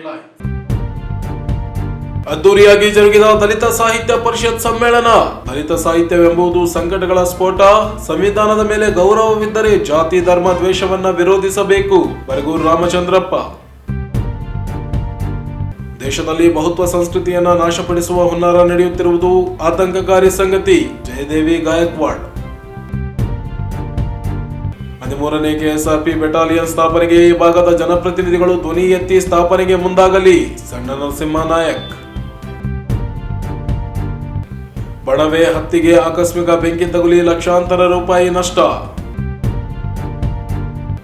Headline. ಅದ್ದೂರಿಯಾಗಿ ಜರುಗಿದ ದಲಿತ ಸಾಹಿತ್ಯ ಪರಿಷತ್ ಸಮ್ಮೇಳನ. ದಲಿತ ಸಾಹಿತ್ಯವೆಂಬುದು ಸಂಕಟಗಳ ಸ್ಫೋಟ. ಸಂವಿಧಾನದ ಮೇಲೆ ಗೌರವವಿದ್ದರೆ ಜಾತಿ ಧರ್ಮ ದ್ವೇಷವನ್ನ ವಿರೋಧಿಸಬೇಕು. ಬರಗೂರು ರಾಮಚಂದ್ರಪ್ಪ. ದೇಶದಲ್ಲಿ ಬಹುತ್ವ ಸಂಸ್ಕೃತಿಯನ್ನ ನಾಶಪಡಿಸುವ ಹುನ್ನಾರ ನಡೆಯುತ್ತಿರುವುದು ಆತಂಕಕಾರಿ ಸಂಗತಿ. ಜಯದೇವಿ ಗಾಯಕ್ವಾಡ್. 13ನೇ ಕೆಎಸ್ಆರ್ಪಿ ಬೆಟಾಲಿಯನ್ ಸ್ಥಾಪನೆಗೆ ಈ ಭಾಗದ ಜನಪ್ರತಿನಿಧಿಗಳು ಧ್ವನಿ ಎತ್ತಿ ಸ್ಥಾಪನೆಗೆ ಮುಂದಾಗಲಿ. ಸಣ್ಣ ನರಸಿಂಹ ನಾಯಕ್. ಬಣವೆ ಹತ್ತಿಗೆ ಆಕಸ್ಮಿಕ ಬೆಂಕಿ ತಗುಲಿ ಲಕ್ಷಾಂತರ ರೂಪಾಯಿ ನಷ್ಟ.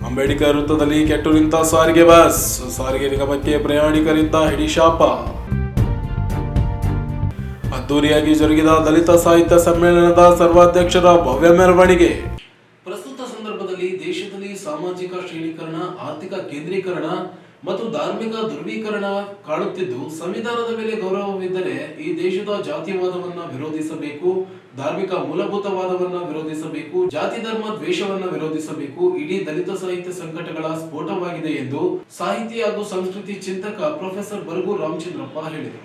ಅಂಬೇಡ್ಕರ್ ವೃತ್ತದಲ್ಲಿ ಕೆಟ್ಟು ನಿಂತ ಸಾರಿಗೆ ಬಸ್. ಸಾರಿಗೆ ನಿಗಮಕ್ಕೆ ಪ್ರಯಾಣಿಕರಿಂದ ಹಿಡಿಶಾಪ. ಅದ್ದೂರಿಯಾಗಿ ಜರುಗಿದ ದಲಿತ ಸಾಹಿತ್ಯ ಸಮ್ಮೇಳನದ ಸರ್ವಾಧ್ಯಕ್ಷರ ಭವ್ಯ ಮೆರವಣಿಗೆ. ಪ್ರಸ್ತುತ ಸಂದರ್ಭದಲ್ಲಿ ದೇಶದಲ್ಲಿ ಸಾಮಾಜಿಕ ಶ್ರೇಣೀಕರಣ, ಆರ್ಥಿಕ ಕೇಂದ್ರೀಕರಣ ಮತ್ತು ಧಾರ್ಮಿಕ ಧ್ರುವೀಕರಣ ಕಾಣುತ್ತಿದ್ದು, ಸಂವಿಧಾನದ ಮೇಲೆ ಗೌರವವಿದ್ದರೆ ಈ ದೇಶದ ಜಾತಿವಾದವನ್ನ ವಿರೋಧಿಸಬೇಕು, ಧಾರ್ಮಿಕ ಮೂಲಭೂತವಾದವನ್ನ ವಿರೋಧಿಸಬೇಕು, ಜಾತಿ ಧರ್ಮ ದ್ವೇಷವನ್ನ ವಿರೋಧಿಸಬೇಕು. ಇಡೀ ದಲಿತ ಸಾಹಿತ್ಯ ಸಂಕಟಗಳ ಸ್ಫೋಟವಾಗಿದೆ ಎಂದು ಸಾಹಿತಿ ಹಾಗೂ ಸಂಸ್ಕೃತಿ ಚಿಂತಕ ಪ್ರೊಫೆಸರ್ ಬರಗೂರು ರಾಮಚಂದ್ರಪ್ಪ ಹೇಳಿದರು.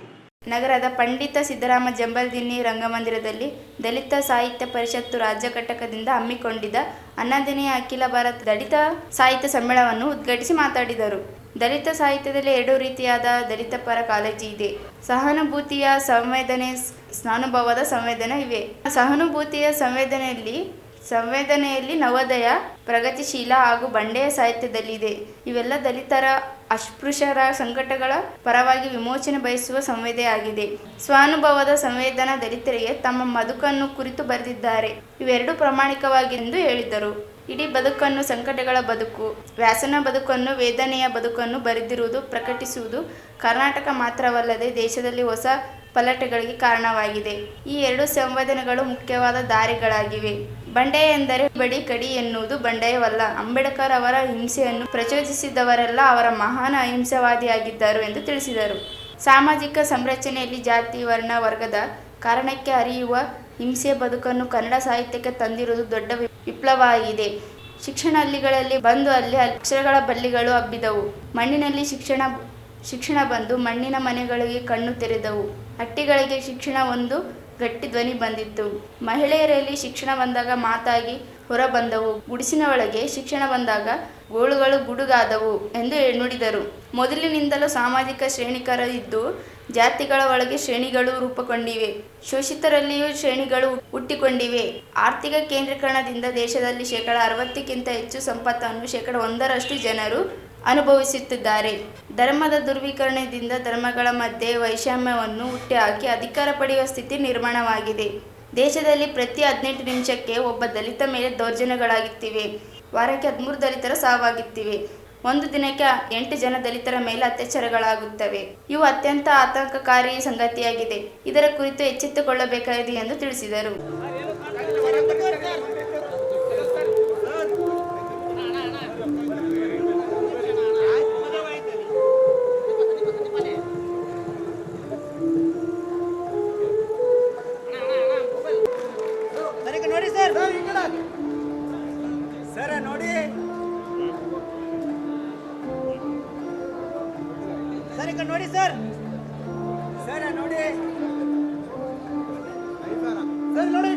ನಗರದ ಪಂಡಿತ ಸಿದ್ದರಾಮ ಜಂಬಲ್ದಿನ್ನಿ ರಂಗಮಂದಿರದಲ್ಲಿ ದಲಿತ ಸಾಹಿತ್ಯ ಪರಿಷತ್ತು ರಾಜ್ಯ ಘಟಕದಿಂದ ಹಮ್ಮಿಕೊಂಡಿದ್ದ 11ನೇ ಅಖಿಲ ಭಾರತ ದಲಿತ ಸಾಹಿತ್ಯ ಸಮ್ಮೇಳನವನ್ನು ಉದ್ಘಾಟಿಸಿ ಮಾತನಾಡಿದರು. ದಲಿತ ಸಾಹಿತ್ಯದಲ್ಲಿ 2 ರೀತಿಯಾದ ದಲಿತ ಪರ ಕಾಳಜಿ ಇದೆ. ಸಹಾನುಭೂತಿಯ ಸಂವೇದನೆ, ಸ್ನಾನುಭವದ ಸಂವೇದನೆ ಇವೆ. ಸಹಾನುಭೂತಿಯ ಸಂವೇದನೆಯಲ್ಲಿ ನವೋದಯ, ಪ್ರಗತಿಶೀಲ ಹಾಗೂ ಬಂಡೆಯ ಸಾಹಿತ್ಯದಲ್ಲಿದೆ. ಇವೆಲ್ಲ ದಲಿತರ, ಅಸ್ಪೃಶ್ಯರ ಸಂಕಟಗಳ ಪರವಾಗಿ ವಿಮೋಚನೆ ಬಯಸುವ ಸಂವೇದನೆಯಾಗಿದೆ. ಸ್ವಾನುಭವದ ಸಂವೇದನಾ ದಲಿತರಿಗೆ ತಮ್ಮ ಬದುಕನ್ನು ಕುರಿತು ಬರೆದಿದ್ದಾರೆ. ಇವೆರಡೂ ಪ್ರಾಮಾಣಿಕವಾಗಿಂದು ಹೇಳಿದರು. ಇಡೀ ಬದುಕನ್ನು ಸಂಕಟಗಳ ಬದುಕು, ವ್ಯಾಸನ ಬದುಕನ್ನು, ವೇದನೆಯ ಬದುಕನ್ನು ಬರೆದಿರುವುದು, ಪ್ರಕಟಿಸುವುದು ಕರ್ನಾಟಕ ಮಾತ್ರವಲ್ಲದೆ ದೇಶದಲ್ಲಿ ಹೊಸ ಪಲ್ಲಟಗಳಿಗೆ ಕಾರಣವಾಗಿದೆ. ಈ 2 ಸಂವೇದನೆಗಳು ಮುಖ್ಯವಾದ ದಾರಿಗಳಾಗಿವೆ. ಬಂಡಾಯ ಎಂದರೆ ಬಡಿ ಕಡಿ ಎನ್ನುವುದು ಬಂಡಾಯವಲ್ಲ. ಅಂಬೇಡ್ಕರ್ ಅವರ ಹಿಂಸೆಯನ್ನು ಪ್ರಚೋದಿಸಿದವರೆಲ್ಲ ಅವರ ಮಹಾನ್ ಅಹಿಂಸಾವಾದಿಯಾಗಿದ್ದರು ಎಂದು ತಿಳಿಸಿದರು. ಸಾಮಾಜಿಕ ಸಂರಚನೆಯಲ್ಲಿ ಜಾತಿ, ವರ್ಣ, ವರ್ಗದ ಕಾರಣಕ್ಕೆ ಹರಿಯುವ ಹಿಂಸೆ ಬದುಕನ್ನು ಕನ್ನಡ ಸಾಹಿತ್ಯಕ್ಕೆ ತಂದಿರುವುದು ದೊಡ್ಡ ವಿಪ್ಲವ ಆಗಿದೆ. ಶಿಕ್ಷಣ ಹಳ್ಳಿಗಳಲ್ಲಿ ಬಂದು ಅಲ್ಲಿ ಅಕ್ಷರಗಳ ಬಳ್ಳಿಗಳು ಹಬ್ಬಿದವು. ಮಣ್ಣಿನಲ್ಲಿ ಶಿಕ್ಷಣ ಬಂದು ಮಣ್ಣಿನ ಮನೆಗಳಿಗೆ ಕಣ್ಣು ತೆರೆದವು. ಹಟ್ಟಿಗಳಿಗೆ ಶಿಕ್ಷಣ ಒಂದು ಗಟ್ಟಿ ಧ್ವನಿ ಬಂದಿತ್ತು. ಮಹಿಳೆಯರಲ್ಲಿ ಶಿಕ್ಷಣ ಬಂದಾಗ ಮಾತಾಗಿ ಹೊರ ಬಂದವು. ಗುಡಿಸಿನ ಒಳಗೆ ಶಿಕ್ಷಣ ಬಂದಾಗ ಗೋಳುಗಳು ಗುಡುಗಾದವು ಎಂದು ನುಡಿದರು. ಮೊದಲಿನಿಂದಲೂ ಸಾಮಾಜಿಕ ಶ್ರೇಣೀಕರಣ ಇದ್ದು ಜಾತಿಗಳ ಒಳಗೆ ಶ್ರೇಣಿಗಳು ರೂಪುಗೊಂಡಿವೆ. ಶೋಷಿತರಲ್ಲಿಯೂ ಶ್ರೇಣಿಗಳು ಹುಟ್ಟಿಕೊಂಡಿವೆ. ಆರ್ಥಿಕ ಕೇಂದ್ರೀಕರಣದಿಂದ ದೇಶದಲ್ಲಿ 60ಕ್ಕಿಂತ ಹೆಚ್ಚು ಸಂಪತ್ತನ್ನು 1% ಜನರು ಅನುಭವಿಸುತ್ತಿದ್ದಾರೆ. ಧರ್ಮದ ಧ್ರುವೀಕರಣದಿಂದ ಧರ್ಮಗಳ ಮಧ್ಯೆ ವೈಷಮ್ಯವನ್ನು ಹುಟ್ಟುಹಾಕಿ ಅಧಿಕಾರ ಪಡೆಯುವ ಸ್ಥಿತಿ ನಿರ್ಮಾಣವಾಗಿದೆ. ದೇಶದಲ್ಲಿ ಪ್ರತಿ 18 ನಿಮಿಷಕ್ಕೆ ಒಬ್ಬ ದಲಿತ ಮೇಲೆ ದೌರ್ಜನ್ಯಗಳಾಗುತ್ತಿವೆ. ವಾರಕ್ಕೆ 13 ದಲಿತರ ಸಾವಾಗುತ್ತಿವೆ. ಒಂದು ದಿನಕ್ಕೆ 8 ಜನ ದಲಿತರ ಮೇಲೆ ಅತ್ಯಾಚಾರಗಳಾಗುತ್ತವೆ. ಇವು ಅತ್ಯಂತ ಆತಂಕಕಾರಿ ಸಂಗತಿಯಾಗಿದೆ. ಇದರ ಕುರಿತು ಎಚ್ಚೆತ್ತುಕೊಳ್ಳಬೇಕಾಗಿದೆ ಎಂದು ತಿಳಿಸಿದರು. ನೋಡಿ ಸರ್, ಸರ್ ನೋಡಿ, ಸರ್ ನೋಡಿ.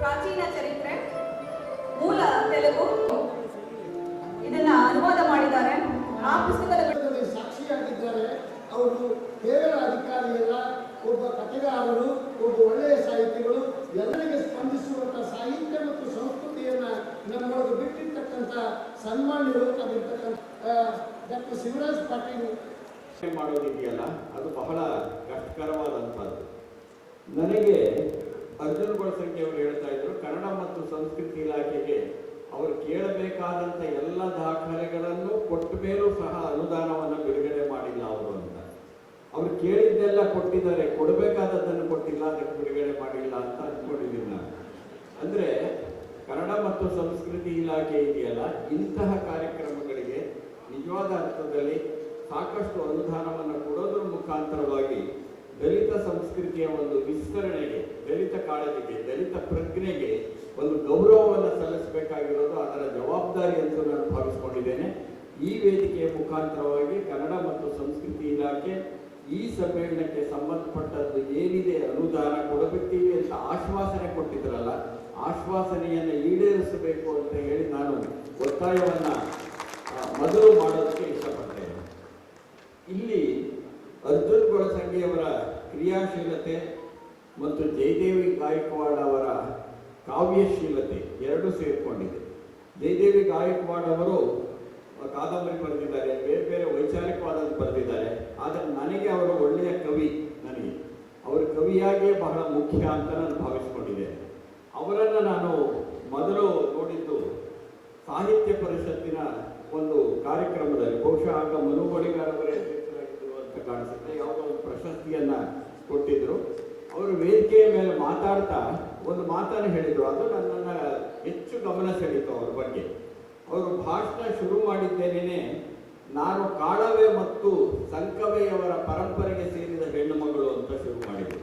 ಪ್ರಾಚೀನ ಚರಿತ್ರೆ, ಮೂಲ ತೆಲುಗು, ಇದನ್ನ ಅನುವಾದ ಮಾಡಿದ್ದಾರೆ. ಆ ಪುಸ್ತಕದ ಸಾಕ್ಷಿಯಾಗಿದ್ದಾರೆ. ಅವರು ಕೇವಲ ಅಧಿಕಾರಿಯಲ್ಲ, ಒಬ್ಬ ಕಥೆಗಾರರು, ಒಬ್ಬ ಒಳ್ಳೆಯ ಸಾಹಿತಿಗಳು, ಎಲ್ಲರಿಗೆ ಸ್ಪಂದಿಸುವಂಥ ಸಾಹಿತ್ಯ ಮತ್ತು ಸಂಸ್ಕೃತಿಯನ್ನ ನಮ್ಮೊಳಗೆ ಬಿಟ್ಟಿರ್ತಕ್ಕಂಥ ಸನ್ಮಾನ್ಯವಾಗಿರ್ತಕ್ಕಂಥ ಡಾಕ್ಟರ್ ಶಿವರಾಜ್ ಪಾಟೀಲ್ ಮಾಡೋದಿದೆಯಲ್ಲ, ಅದು ಬಹಳ ಕಷ್ಟಕರವಾದಂಥದ್ದು. ನನಗೆ ಅರ್ಜುನ್ ಗೊಳಸಂಗಿ ಅವರು ಹೇಳ್ತಾ ಇದ್ರು, ಕನ್ನಡ ಮತ್ತು ಸಂಸ್ಕೃತಿ ಇಲಾಖೆಗೆ ಅವರು ಕೇಳಬೇಕಾದಂಥ ಎಲ್ಲ ದಾಖಲೆಗಳನ್ನು ಕೊಟ್ಟ ಮೇಲೂ ಸಹ ಅನುದಾನವನ್ನು ಬಿಡುಗಡೆ ಮಾಡಿಲ್ಲ ಅವರು ಅಂತ. ಅವ್ರು ಕೇಳಿದ್ದೆಲ್ಲ ಕೊಟ್ಟಿದ್ದಾರೆ, ಕೊಡಬೇಕಾದದ್ದನ್ನು ಕೊಟ್ಟಿಲ್ಲ, ಅದಕ್ಕೆ ಬಿಡುಗಡೆ ಮಾಡಿಲ್ಲ ಅಂತ ಅಂದ್ಕೊಂಡಿದ್ದೀನಿ ನಾನು. ಅಂದರೆ ಕನ್ನಡ ಮತ್ತು ಮತ್ತು ಸಂಸ್ಕೃತಿ ಇಲಾಖೆ ಇದೆಯಲ್ಲ, ಇಂತಹ ಕಾರ್ಯಕ್ರಮಗಳಿಗೆ ನಿಜವಾದ ಅರ್ಥದಲ್ಲಿ ಸಾಕಷ್ಟು ಅನುದಾನವನ್ನು ಕೊಡೋದ್ರ ಮುಖಾಂತರವಾಗಿ ದಲಿತ ಸಂಸ್ಕೃತಿಯ ಒಂದು ವಿಸ್ತರಣೆಗೆ, ದಲಿತ ಕಾಳಜಿಗೆ, ದಲಿತ ಪ್ರಜ್ಞೆಗೆ ಒಂದು ಗೌರವವನ್ನು ಸಲ್ಲಿಸಬೇಕಾಗಿರೋದು ಅದರ ಜವಾಬ್ದಾರಿ ಅಂತ ನಾನು ಭಾವಿಸ್ಕೊಂಡಿದ್ದೇನೆ. ಈ ವೇದಿಕೆಯ ಮುಖಾಂತರವಾಗಿ ಕನ್ನಡ ಮತ್ತು ಸಂಸ್ಕೃತಿ ಇಲಾಖೆ ಈ ಸಮ್ಮೇಳನಕ್ಕೆ ಸಂಬಂಧಪಟ್ಟದ್ದು ಏನಿದೆ ಅನುದಾನ ಕೊಡಬೇಕೀವಿ ಅಂತ ಆಶ್ವಾಸನೆ ಕೊಟ್ಟಿದ್ರಲ್ಲ, ಆಶ್ವಾಸನೆಯನ್ನು ಈಡೇರಿಸಬೇಕು ಅಂತ ಹೇಳಿ ನಾನು ಒತ್ತಾಯವನ್ನ ಮೊದಲು ಮಾಡೋದಕ್ಕೆ ಇಷ್ಟಪಡ್ತೇನೆ. ಇಲ್ಲಿ ಅರ್ಜುನ್ ಗೊಳಸಂಗಿಯವರ ಕ್ರಿಯಾಶೀಲತೆ ಮತ್ತು ಜಯದೇವಿ ಗಾಯಕ್ವಾಡ್ ಅವರ ಕಾವ್ಯಶೀಲತೆ ಎರಡೂ ಸೇರಿಕೊಂಡಿದೆ. ಜಯದೇವಿ ಗಾಯಕ್ವಾಡ್ ಅವರು ಕಾದಂಬರಿ ಬರೆದಿದ್ದಾರೆ, ಬೇರೆ ಬೇರೆ ವೈಚಾರಿಕವಾದದ್ದು ಬರೆದಿದ್ದಾರೆ. ಆದರೆ ನನಗೆ ಅವರು ಒಳ್ಳೆಯ ಕವಿ, ನನಗೆ ಅವರು ಕವಿಯಾಗಿಯೇ ಬಹಳ ಮುಖ್ಯ ಅಂತ ನಾನು ಭಾವಿಸ್ಕೊಂಡಿದ್ದೇನೆ. ಅವರನ್ನು ನಾನು ಮೊದಲು ನೋಡಿದ್ದು ಸಾಹಿತ್ಯ ಪರಿಷತ್ತಿನ ಒಂದು ಕಾರ್ಯಕ್ರಮದಲ್ಲಿ, ಬಹುಶಃ ಆಗ ಮನುಬಳಿಗಾರವರೇ ಅಧ್ಯಕ್ಷರಾಗಿದ್ದರು ಅಂತ ಕಾಣಿಸುತ್ತೆ, ಯಾವುದೋ ಒಂದು ಪ್ರಶಸ್ತಿಯನ್ನು ಕೊಟ್ಟಿದ್ದರು. ಅವರು ವೇದಿಕೆಯ ಮೇಲೆ ಮಾತಾಡ್ತಾ ಒಂದು ಮಾತನ್ನು ಹೇಳಿದರು, ಅದು ನನ್ನನ್ನು ಹೆಚ್ಚು ಗಮನ ಸೆಳೀತು. ಅವ್ರ ಬಗ್ಗೆ ಅವರು ಭಾಷಣ ಶುರು ಮಾಡಿದ್ದೇನೆ, ನಾನು ಕಾಳವೆ ಮತ್ತು ಸಂಕವೆಯವರ ಪರಂಪರೆಗೆ ಸೇರಿದ ಹೆಣ್ಣು ಮಗಳು ಅಂತ ಶುರು ಮಾಡಿದರು.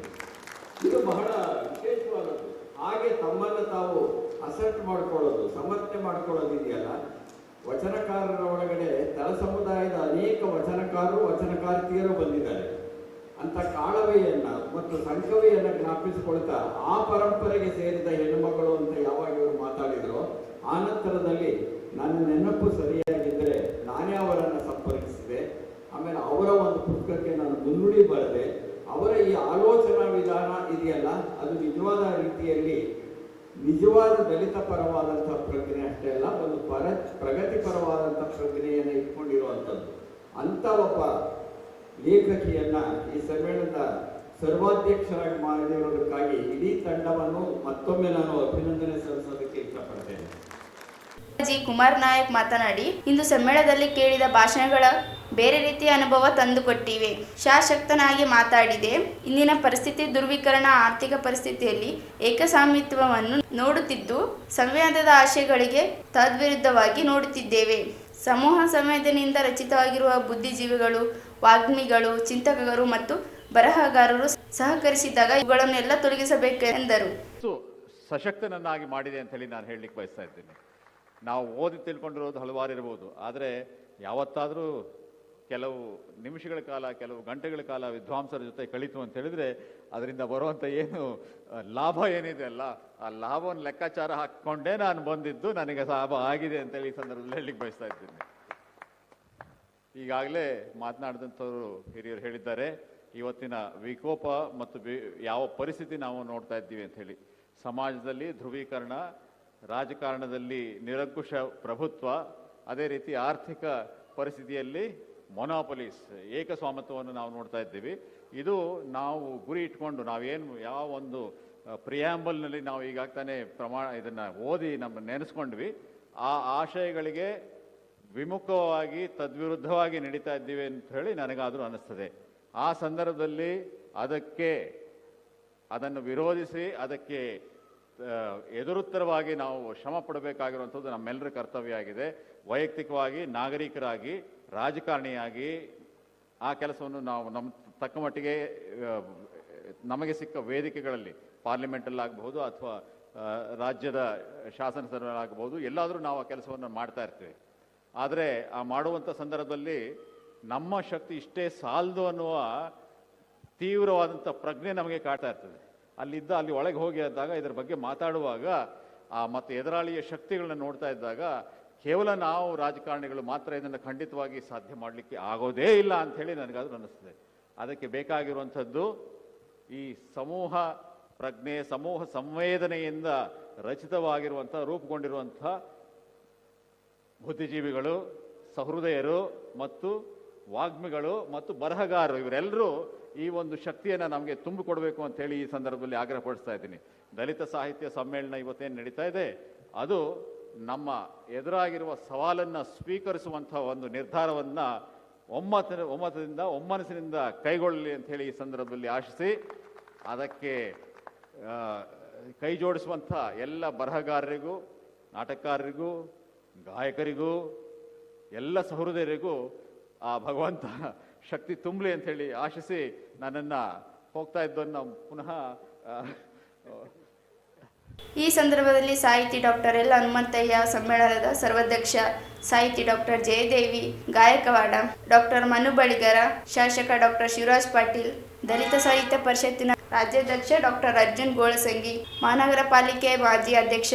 ಇದು ಬಹಳ ವಿಶೇಷವಾದದ್ದು. ಹಾಗೆ ತಮ್ಮನ್ನು ತಾವು ಅಸೆಪ್ಟ್ ಮಾಡ್ಕೊಳ್ಳೋದು, ಸಮರ್ಥನೆ ಮಾಡ್ಕೊಳ್ಳೋದು ಇದೆಯಲ್ಲ, ವಚನಕಾರರ ಒಳಗಡೆ ತಳ ಸಮುದಾಯದ ಅನೇಕ ವಚನಕಾರರು, ವಚನಕಾರ್ತಿಯರು ಬಂದಿದ್ದಾರೆ. ಅಂತ ಕಾಳವೆಯನ್ನ ಮತ್ತು ಸಂಕವೆಯನ್ನ ಜ್ಞಾಪಿಸಿಕೊಳ್ತಾ ಆ ಪರಂಪರೆಗೆ ಸೇರಿದ ಹೆಣ್ಣುಮಗಳು ಅಂತ ಯಾವಾಗ ಇವರು ಮಾತಾಡಿದ್ರು, ಆ ನಂತರದಲ್ಲಿ ನನ್ನ ನೆನಪು ಸರಿಯಾಗಿದ್ದರೆ ನಾನೇ ಅವರನ್ನು ಸಂಪರ್ಕಿಸಿದೆ. ಆಮೇಲೆ ಅವರ ಒಂದು ಪುಸ್ತಕಕ್ಕೆ ನಾನು ಮುನ್ನುಡಿ ಬರೆದೆ. ಅವರ ಈ ಆಲೋಚನಾ ವಿಧಾನ ಇದೆಯಲ್ಲ, ಅದು ನಿಜವಾದ ರೀತಿಯಲ್ಲಿ ನಿಜವಾದ ದಲಿತ ಪರವಾದಂತಹ ಪ್ರಜ್ಞೆ ಅಷ್ಟೇ ಅಲ್ಲ, ಒಂದು ಪ್ರಗತಿಪರವಾದಂತಹ ಪ್ರಜ್ಞೆಯನ್ನು ಇಟ್ಕೊಂಡಿರುವಂಥದ್ದು. ಅಂತ ಒಬ್ಬ ಲೇಖಕಿಯನ್ನ ಈ ಸಮ್ಮೇಳನದ ಸರ್ವಾಧ್ಯಕ್ಷರಾಗಿ ಮಾಡಿರೋದಕ್ಕಾಗಿ ಇಡೀ ತಂಡವನ್ನು ಮತ್ತೊಮ್ಮೆ ನಾನು ಅಭಿನಂದನೆ ಸಲ್ಲಿಸೋದಕ್ಕೆ ಇಷ್ಟಪಡ್ತೇನೆ. ಜಿ ಕುಮಾರ್ ನಾಯಕ್ ಮಾತನಾಡಿ, ಇಂದು ಸಮ್ಮೇಳನದಲ್ಲಿ ಕೇಳಿದ ಭಾಷಣಗಳ ಬೇರೆ ರೀತಿಯ ಅನುಭವ ತಂದುಕೊಟ್ಟಿವೆ. ಶಾಸಕ್ತನಾಗಿ ಮಾತಾಡಿದೆ. ಇಂದಿನ ಪರಿಸ್ಥಿತಿ ದುರ್ವಿಕರಣ ಆರ್ಥಿಕ ಪರಿಸ್ಥಿತಿಯಲ್ಲಿ ಏಕಸ್ವಾಮಿತ್ವವನ್ನು ನೋಡುತ್ತಿದ್ದು, ಸಂವಿಧಾನದ ಆಶಯಗಳಿಗೆ ತದ್ವಿರುದ್ಧವಾಗಿ ನೋಡುತ್ತಿದ್ದೇವೆ. ಸಮೂಹ ಸಂವೇದನೆಯಿಂದ ರಚಿತವಾಗಿರುವ ಬುದ್ಧಿಜೀವಿಗಳು, ವಾಗ್ಮಿಗಳು, ಚಿಂತಕರು ಮತ್ತು ಬರಹಗಾರರು ಸಹಕರಿಸಿದಾಗ ಇವುಗಳನ್ನೆಲ್ಲ ತೊಲಗಿಸಬೇಕೆಂದರು. ಸಶಕ್ತನನ್ನಾಗಿ ಮಾಡಿದೆ ಅಂತ ಹೇಳಿ ನಾನು ಹೇಳಲಿಕ್ಕೆ ಬಯಸ್ತಾ ಇದ್ದೇನೆ. ನಾವು ಓದಿ ತಿಳ್ಕೊಂಡಿರೋದು ಹಲವಾರು ಇರ್ಬೋದು, ಆದರೆ ಯಾವತ್ತಾದರೂ ಕೆಲವು ನಿಮಿಷಗಳ ಕಾಲ, ಕೆಲವು ಗಂಟೆಗಳ ಕಾಲ ವಿದ್ವಾಂಸರ ಜೊತೆ ಕಳೀತು ಅಂತ ಹೇಳಿದ್ರೆ ಅದರಿಂದ ಬರುವಂಥ ಏನು ಲಾಭ ಏನಿದೆ ಅಲ್ಲ, ಆ ಲಾಭವನ್ನು ಲೆಕ್ಕಾಚಾರ ಹಾಕ್ಕೊಂಡೇ ನಾನು ಬಂದಿದ್ದು, ನನಗೆ ಲಾಭ ಆಗಿದೆ ಅಂತೇಳಿ ಈ ಸಂದರ್ಭದಲ್ಲಿ ಹೇಳಲಿಕ್ಕೆ ಬಯಸ್ತಾ ಇದ್ದೀನಿ. ಈಗಾಗಲೇ ಮಾತನಾಡಿದಂಥವರು ಹಿರಿಯರು ಹೇಳಿದ್ದಾರೆ, ಇವತ್ತಿನ ವಿಕೋಪ ಮತ್ತು ಯಾವ ಪರಿಸ್ಥಿತಿ ನಾವು ನೋಡ್ತಾ ಇದ್ದೀವಿ ಅಂತ ಹೇಳಿ. ಸಮಾಜದಲ್ಲಿ ಧ್ರುವೀಕರಣ, ರಾಜಕಾರಣದಲ್ಲಿ ನಿರಂಕುಶ ಪ್ರಭುತ್ವ, ಅದೇ ರೀತಿ ಆರ್ಥಿಕ ಪರಿಸ್ಥಿತಿಯಲ್ಲಿ ಮೊನಾಪೊಲೀಸ್, ಏಕಸ್ವಾಮಿತ್ವವನ್ನು ನಾವು ನೋಡ್ತಾ ಇದ್ದೀವಿ. ಇದು ನಾವು ಗುರಿ ಇಟ್ಕೊಂಡು ನಾವೇನು ಯಾವ ಒಂದು ಪ್ರಿಯಾಂಬಲ್ನಲ್ಲಿ ನಾವು ಈಗಾಗ್ತಾನೆ ಇದನ್ನು ಓದಿ ನಮ್ಮ ನೆನೆಸ್ಕೊಂಡ್ವಿ, ಆ ಆಶಯಗಳಿಗೆ ವಿಮುಖವಾಗಿ ತದ್ವಿರುದ್ಧವಾಗಿ ನಡೀತಾ ಇದ್ದೀವಿ ಅಂತ ಹೇಳಿ ನನಗಾದರೂ ಅನ್ನಿಸ್ತದೆ. ಆ ಸಂದರ್ಭದಲ್ಲಿ ಅದನ್ನು ವಿರೋಧಿಸಿ ಅದಕ್ಕೆ ಎದುರುತ್ತರವಾಗಿ ನಾವು ಶ್ರಮ ಪಡಬೇಕಾಗಿರುವಂಥದ್ದು ನಮ್ಮೆಲ್ಲರ ಕರ್ತವ್ಯ ಆಗಿದೆ. ವೈಯಕ್ತಿಕವಾಗಿ, ನಾಗರಿಕರಾಗಿ, ರಾಜಕಾರಣಿಯಾಗಿ ಆ ಕೆಲಸವನ್ನು ನಾವು ನಮ್ಮ ತಕ್ಕ ಮಟ್ಟಿಗೆ ನಮಗೆ ಸಿಕ್ಕ ವೇದಿಕೆಗಳಲ್ಲಿ, ಪಾರ್ಲಿಮೆಂಟಲ್ಲಾಗಬಹುದು ಅಥವಾ ರಾಜ್ಯದ ಶಾಸನ ಸಭೆಗಳಾಗಬಹುದು, ಎಲ್ಲಾದರೂ ನಾವು ಆ ಕೆಲಸವನ್ನು ಮಾಡ್ತಾ ಇರ್ತೀವಿ. ಆದರೆ ಆ ಮಾಡುವಂಥ ಸಂದರ್ಭದಲ್ಲಿ ನಮ್ಮ ಶಕ್ತಿ ಇಷ್ಟೇ ಸಾಲದು ಅನ್ನುವ ತೀವ್ರವಾದಂಥ ಪ್ರಜ್ಞೆ ನಮಗೆ ಕಾಡ್ತಾ ಇರ್ತದೆ. ಅಲ್ಲಿ ಒಳಗೆ ಹೋಗಿ ಆದಾಗ ಇದರ ಬಗ್ಗೆ ಮಾತಾಡುವಾಗ ಮತ್ತು ಎದುರಾಳಿಯ ಶಕ್ತಿಗಳನ್ನ ನೋಡ್ತಾ ಇದ್ದಾಗ ಕೇವಲ ನಾವು ರಾಜಕಾರಣಿಗಳು ಮಾತ್ರ ಇದನ್ನು ಖಂಡಿತವಾಗಿ ಸಾಧ್ಯ ಮಾಡಲಿಕ್ಕೆ ಆಗೋದೇ ಇಲ್ಲ ಅಂಥೇಳಿ ನನಗಾದ್ರೂ ಅನ್ನಿಸ್ತದೆ. ಅದಕ್ಕೆ ಬೇಕಾಗಿರುವಂಥದ್ದು ಈ ಸಮೂಹ ಪ್ರಜ್ಞೆ, ಸಮೂಹ ಸಂವೇದನೆಯಿಂದ ರಚಿತವಾಗಿರುವಂಥ, ರೂಪುಗೊಂಡಿರುವಂಥ ಬುದ್ಧಿಜೀವಿಗಳು, ಸಹೃದಯರು ಮತ್ತು ವಾಗ್ಮಿಗಳು ಮತ್ತು ಬರಹಗಾರರು, ಇವರೆಲ್ಲರೂ ಈ ಒಂದು ಶಕ್ತಿಯನ್ನು ನಮಗೆ ತುಂಬಿಕೊಡಬೇಕು ಅಂತೇಳಿ ಈ ಸಂದರ್ಭದಲ್ಲಿ ಆಗ್ರಹಪಡಿಸ್ತಾ ಇದ್ದೀನಿ. ದಲಿತ ಸಾಹಿತ್ಯ ಸಮ್ಮೇಳನ ಇವತ್ತೇನು ನಡೀತಾ ಇದೆ, ಅದು ನಮ್ಮ ಎದುರಾಗಿರುವ ಸವಾಲನ್ನು ಸ್ವೀಕರಿಸುವಂಥ ಒಂದು ನಿರ್ಧಾರವನ್ನು ಒಮ್ಮನಸ್ಸಿನಿಂದ ಕೈಗೊಳ್ಳಲಿ ಅಂತ ಹೇಳಿ ಈ ಸಂದರ್ಭದಲ್ಲಿ ಆಶಿಸಿ, ಅದಕ್ಕೆ ಕೈ ಜೋಡಿಸುವಂಥ ಎಲ್ಲ ಬರಹಗಾರರಿಗೂ ನಾಟಕಕಾರರಿಗೂ, ಗಾಯಕರಿಗೂ, ಎಲ್ಲ ಸಹೃದಯರಿಗೂ ಆ ಭಗವಂತ ಶಕ್ತಿ ತುಂಬಲಿ ಅಂಥೇಳಿ ಆಶಿಸಿ ನನ್ನನ್ನು ಹೋಗ್ತಾ ಇದ್ದನ್ನು ಪುನಃ ಈ ಸಂದರ್ಭದಲ್ಲಿ ಸಾಹಿತಿ ಡಾಕ್ಟರ್ ಎಲ್ ಹನುಮಂತಯ್ಯ, ಸಮ್ಮೇಳನದ ಸರ್ವಾಧ್ಯಕ್ಷ ಸಾಹಿತಿ ಡಾಕ್ಟರ್ ಜಯದೇವಿ, ಗಾಯಕವಾಡ ಡಾಕ್ಟರ್ ಮನು ಬಳಿಗರ, ಶಾಸಕ ಡಾಕ್ಟರ್ ಶಿವರಾಜ್ ಪಾಟೀಲ್, ದಲಿತ ಸಾಹಿತ್ಯ ಪರಿಷತ್ತಿನ ರಾಜ್ಯಾಧ್ಯಕ್ಷ ಡಾಕ್ಟರ್ ಅರ್ಜುನ್ ಗೋಳಸಂಗಿ, ಮಹಾನಗರ ಪಾಲಿಕೆ ಮಾಜಿ ಅಧ್ಯಕ್ಷ